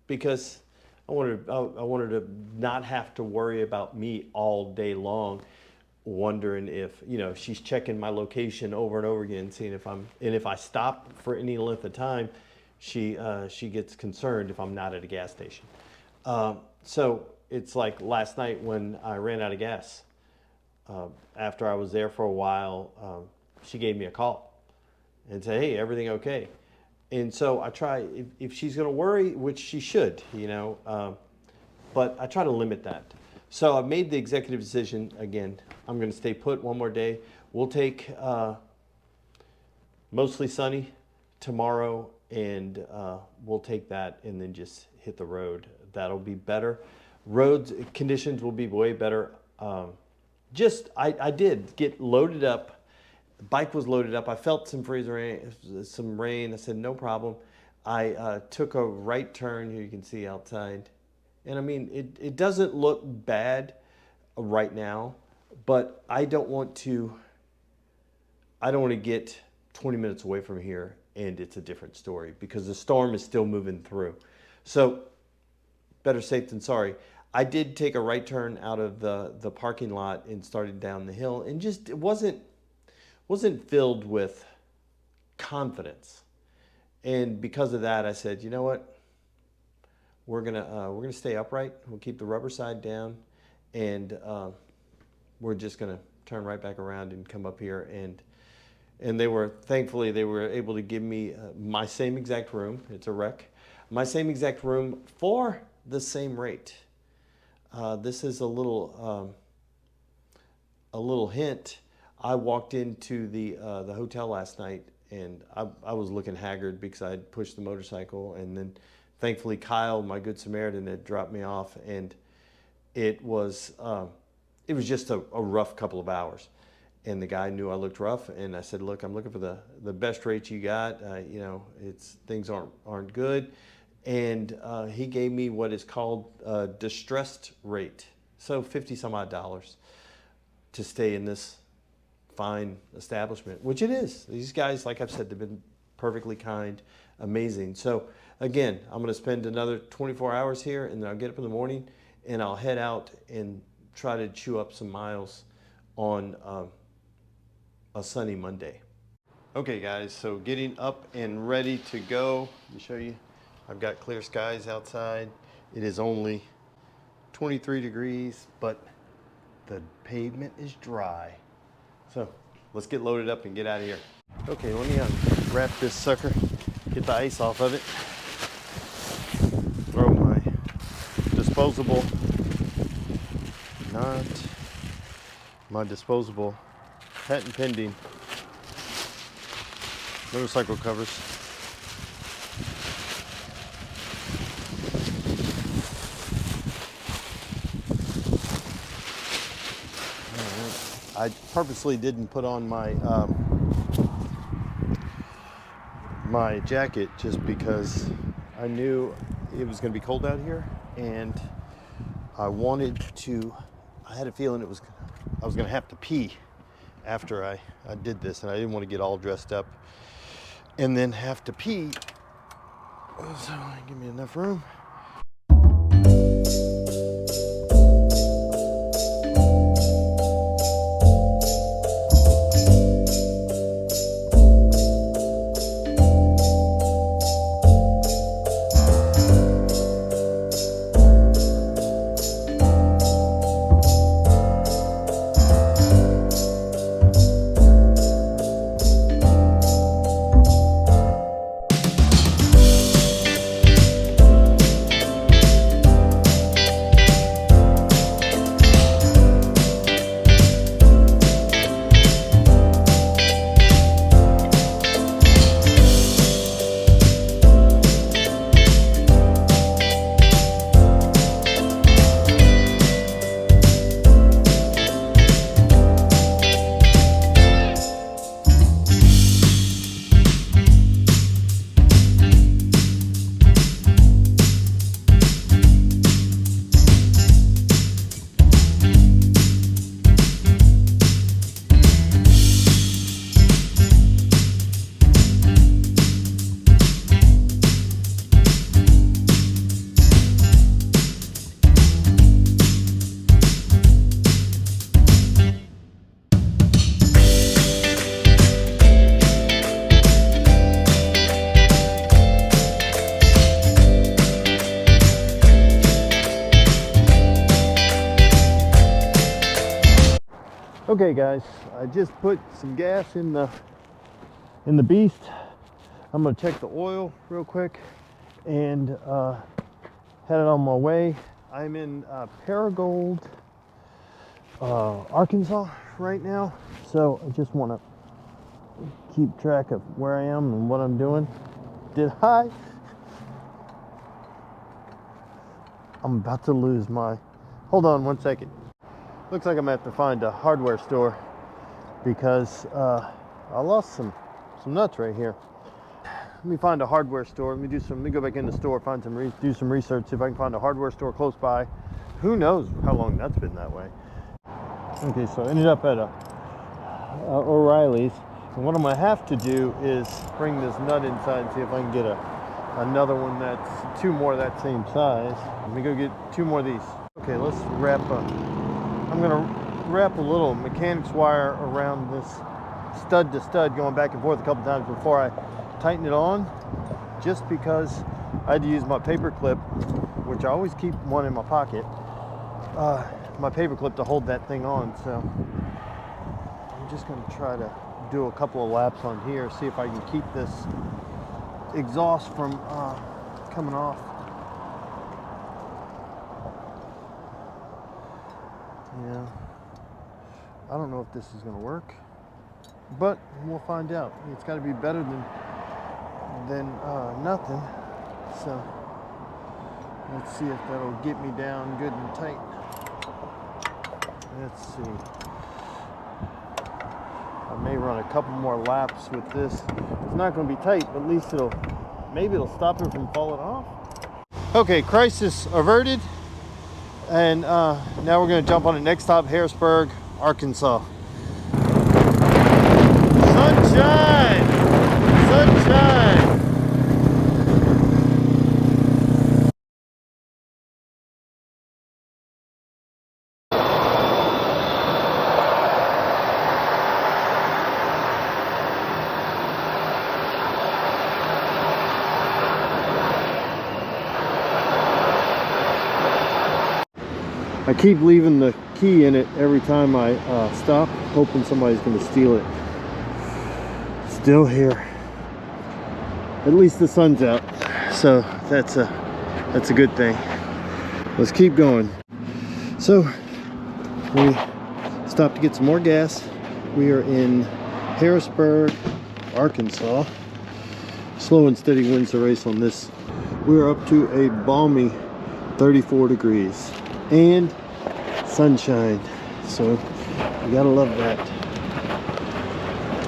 because I want her to not have to worry about me all day long, wondering if, you know, she's checking my location over and over again, seeing if I stop for any length of time, she gets concerned if I'm not at a gas station. So it's like last night when I ran out of gas. After I was there for a while, she gave me a call and said, hey, everything okay? And so I try, if she's gonna worry, which she should, you know, but I try to limit that. So I've made the executive decision, again, I'm gonna stay put one more day. We'll take mostly sunny tomorrow and we'll take that and then just hit the road. That'll be better. Roads conditions will be way better. I did get loaded up. The bike was loaded up. I felt some some rain. I said, no problem. I took a right turn here, you can see outside. And I mean, it doesn't look bad right now, but I don't want to get 20 minutes away from here and it's a different story because the storm is still moving through. So better safe than sorry. I did take a right turn out of the parking lot and started down the hill, and just it wasn't filled with confidence. And because of that, I said, you know what? We're gonna stay upright. We'll keep the rubber side down, and we're just gonna turn right back around and come up here. And thankfully they were able to give me my same exact room. It's a wreck. My same exact room for the same rate. This is a little hint. I walked into the hotel last night, and I was looking haggard because I had pushed the motorcycle, and then thankfully Kyle, my good Samaritan, had dropped me off, and it was just a rough couple of hours. And the guy knew I looked rough, and I said, look, I'm looking for the best rates you got. You know, things aren't good. And he gave me what is called a distressed rate. So 50 some odd dollars to stay in this fine establishment, which it is. These guys, like I've said, they've been perfectly kind, amazing. So again, I'm gonna spend another 24 hours here, and then I'll get up in the morning and I'll head out and try to chew up some miles on a sunny Monday. Okay guys, so getting up and ready to go. Let me show you. I've got clear skies outside. It is only 23 degrees, but the pavement is dry. So let's get loaded up and get out of here. Okay, let me unwrap this sucker, get the ice off of it. Throw my disposable, not my disposable patent pending motorcycle covers. I purposely didn't put on my my jacket just because I knew it was going to be cold out here, and I had a feeling I was going to have to pee after I did this, and I didn't want to get all dressed up and then have to pee. So give me enough room. Okay guys, I just put some gas in the beast. I'm gonna check the oil real quick and headed on my way. I'm in Paragould, Arkansas right now, so I just want to keep track of where I am and what I'm doing. Did I? I'm about to lose my... Hold on one second. Looks like I'm gonna have to find a hardware store because I lost some nuts right here. Let me find a hardware store. Let me go back in the store, find some do some research, see if I can find a hardware store close by. Who knows how long that's been that way. Okay, so I ended up at a O'Reilly's, and what I'm gonna have to do is bring this nut inside and see if I can get another one that's 2 more of that same size. Let me go get 2 more of these. Okay, let's wrap up. I'm gonna wrap a little mechanics wire around this stud to stud, going back and forth a couple times before I tighten it on, just because I had to use my paper clip, which I always keep one in my pocket, my paper clip to hold that thing on. So I'm just going to try to do a couple of laps on here, see if I can keep this exhaust from coming off. Yeah, I don't know if this is going to work, but we'll find out. It's got to be better than nothing. So let's see if that'll get me down good and tight. Let's see. I may run a couple more laps with this. It's not going to be tight, but at least maybe it'll stop it from falling off. Okay, crisis averted. And now we're going to jump on the next stop, Harrisburg, Arkansas. Sunshine! Sunshine! I keep leaving the key in it every time I stop, hoping somebody's going to steal it. Still here. At least the sun's out, so that's a good thing. Let's keep going. So we stopped to get some more gas. We are in Harrisburg, Arkansas. Slow and steady wins the race on this. We are up to a balmy 34 degrees and sunshine, so you gotta love that.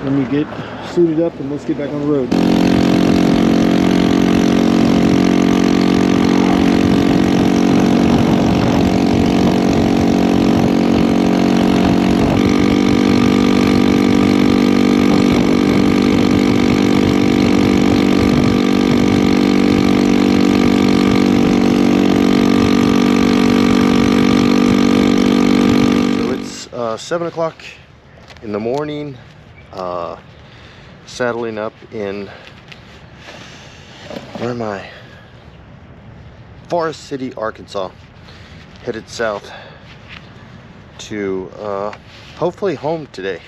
Let me get suited up and let's get back on the road. So it's 7 o'clock in the morning, saddling up in, where am I? Forest City, Arkansas, headed south to hopefully home today.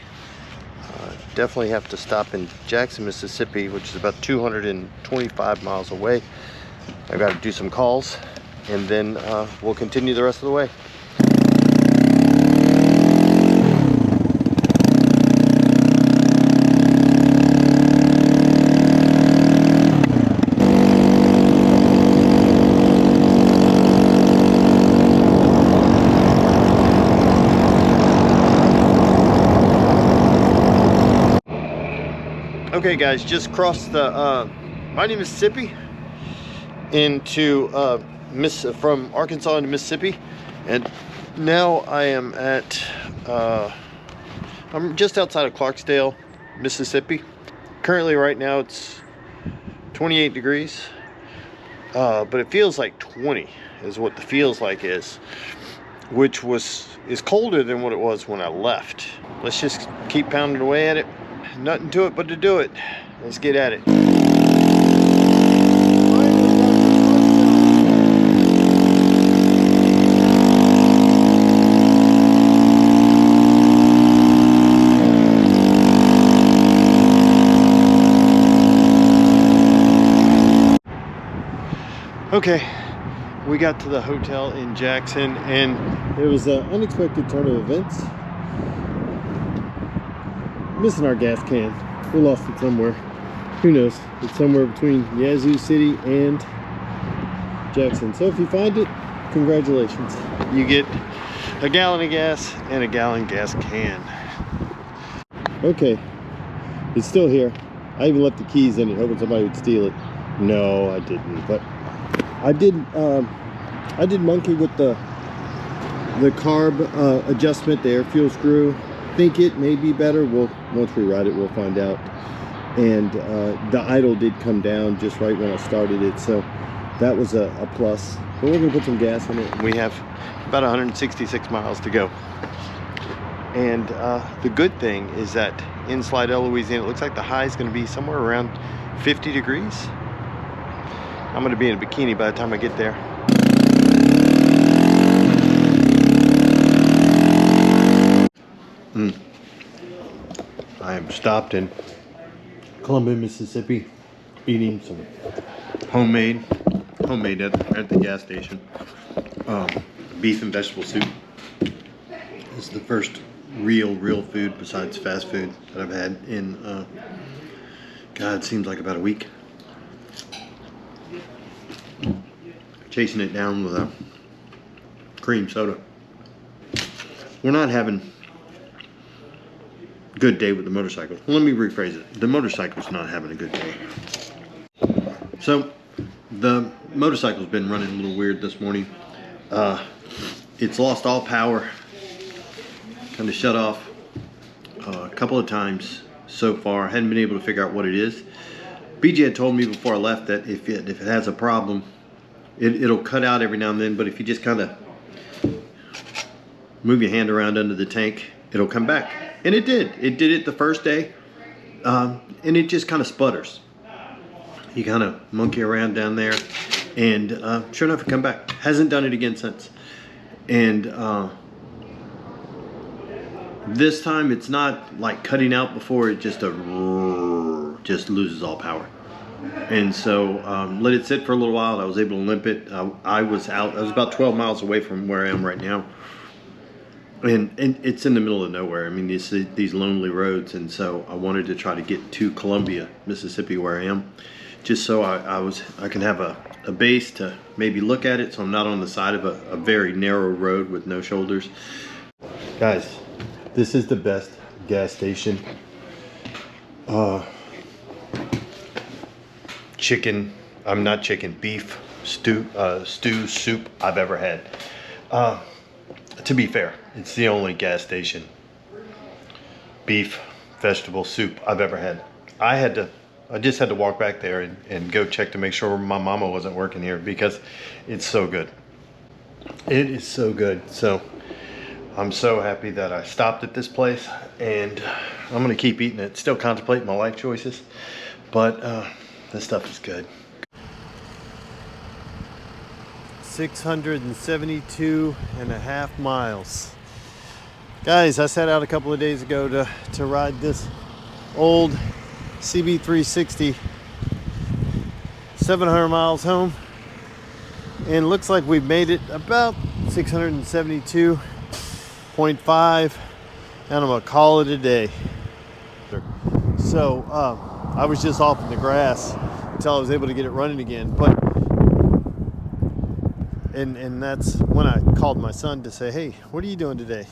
Definitely have to stop in Jackson, Mississippi, which is about 225 miles away. I've got to do some calls, and then we'll continue the rest of the way. Okay guys, just crossed the mighty Mississippi into from Arkansas into Mississippi, and now I am at I'm just outside of Clarksdale, Mississippi. Currently right now it's 28 degrees, but it feels like 20 is what the feels like is, which is colder than what it was when I left. Let's just keep pounding away at it. Nothing to it but to do it. Let's get at it. Okay, we got to the hotel in Jackson, and it was an unexpected turn of events. Missing our gas can. We lost it somewhere. Who knows? It's somewhere between Yazoo City and Jackson. So if you find it, congratulations. You get a gallon of gas and a gallon gas can. Okay, it's still here. I even left the keys in it, hoping somebody would steal it. No, I didn't. But I did monkey with the carb adjustment, the air fuel screw. Think it may be better. Once we ride it, we'll find out. And the idle did come down just right when I started it, so that was a plus. But we're gonna put some gas in it. We have about 166 miles to go. And the good thing is that in Slidell, Louisiana, it looks like the high is gonna be somewhere around 50 degrees. I'm gonna be in a bikini by the time I get there. I am stopped in Columbia, Mississippi, eating some homemade at the gas station. Beef and vegetable soup. This is the first real food besides fast food that I've had in God, it seems like about a week. Chasing it down with a cream soda. We're not having a good day with the motorcycle. Well, let me rephrase it. The motorcycle's not having a good day. So the motorcycle's been running a little weird this morning. It's lost all power. Kind of shut off a couple of times so far. I hadn't been able to figure out what it is. BJ had told me before I left that if it has a problem, it'll cut out every now and then, but if you just kind of move your hand around under the tank, it'll come back. And it did. It did it the first day, and it just kind of sputters. You kind of monkey around down there, and sure enough, it come back. Hasn't done it again since. And this time, it's not like cutting out before. It just loses all power. And so let it sit for a little while. I was able to limp it. I was about 12 miles away from where I am right now. And it's in the middle of nowhere. I mean, these lonely roads. And so I wanted to try to get to Columbia, Mississippi, where I am, just so I can have a base to maybe look at it, so I'm not on the side of a very narrow road with no shoulders. Guys, this is the best gas station. Beef stew soup I've ever had. To be fair, it's the only gas station beef vegetable soup I've ever had. I just had to walk back there and go check to make sure my mama wasn't working here, because it's so good. It is so good. So I'm so happy that I stopped at this place, and I'm gonna keep eating it. Still contemplating my life choices, but this stuff is good. 672.5 miles. Guys, I set out a couple of days ago to ride this old CB360, 700 miles home, and looks like we've made it about 672.5, and I'm gonna call it a day. So I was just off in the grass until I was able to get it running again, but and that's when I called my son to say, hey, what are you doing today?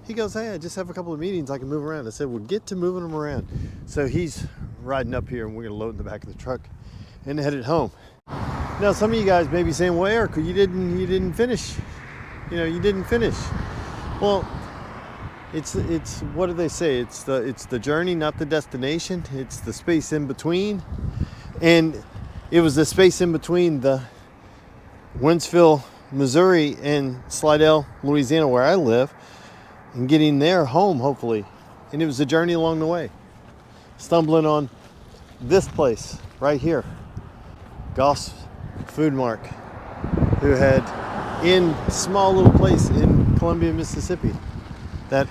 He goes, hey, I just have a couple of meetings, I can move around. I said, well, get to moving them around. So he's riding up here, and we're gonna load in the back of the truck and headed home. Now, some of you guys may be saying, well, Eric, you didn't finish. You didn't finish. Well, it's what do they say? It's the journey, not the destination. It's the space in between. And it was the space in between the Wentzville, Missouri, and Slidell, Louisiana, where I live, and getting there home, hopefully. And it was a journey along the way. Stumbling on this place right here, Goss Food Mark, who had in a small little place in Columbia, Mississippi, that,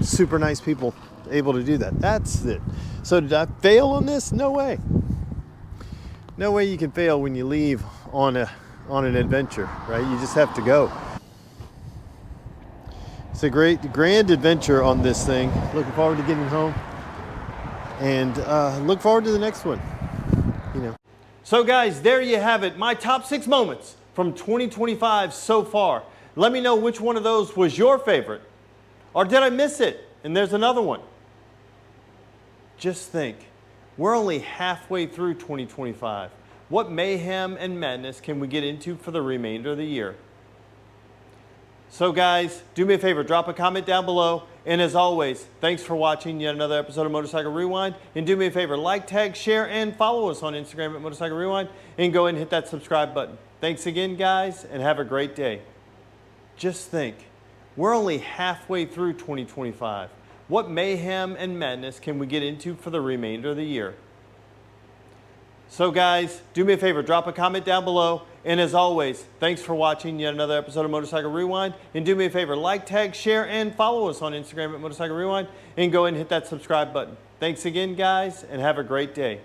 super nice people able to do that. That's it. So did I fail on this? No way. No way you can fail when you leave on an adventure, right? You just have to go. It's a grand adventure on this thing. Looking forward to getting home and look forward to the next one. So guys, there you have it. My top 6 moments from 2025 so far. Let me know which one of those was your favorite. Or did I miss it? And there's another one. Just think, we're only halfway through 2025. What mayhem and madness can we get into for the remainder of the year? So guys, do me a favor, drop a comment down below. And as always, thanks for watching yet another episode of Motorcycle Rewind. And do me a favor, like, tag, share, and follow us on Instagram at Motorcycle Rewind. And go ahead and hit that subscribe button. Thanks again, guys, and have a great day. Just think, we're only halfway through 2025. What mayhem and madness can we get into for the remainder of the year? So guys, do me a favor, drop a comment down below. And as always, thanks for watching yet another episode of Motorcycle Rewind. And do me a favor, like, tag, share, and follow us on Instagram at Motorcycle Rewind. And go ahead and hit that subscribe button. Thanks again, guys, and have a great day.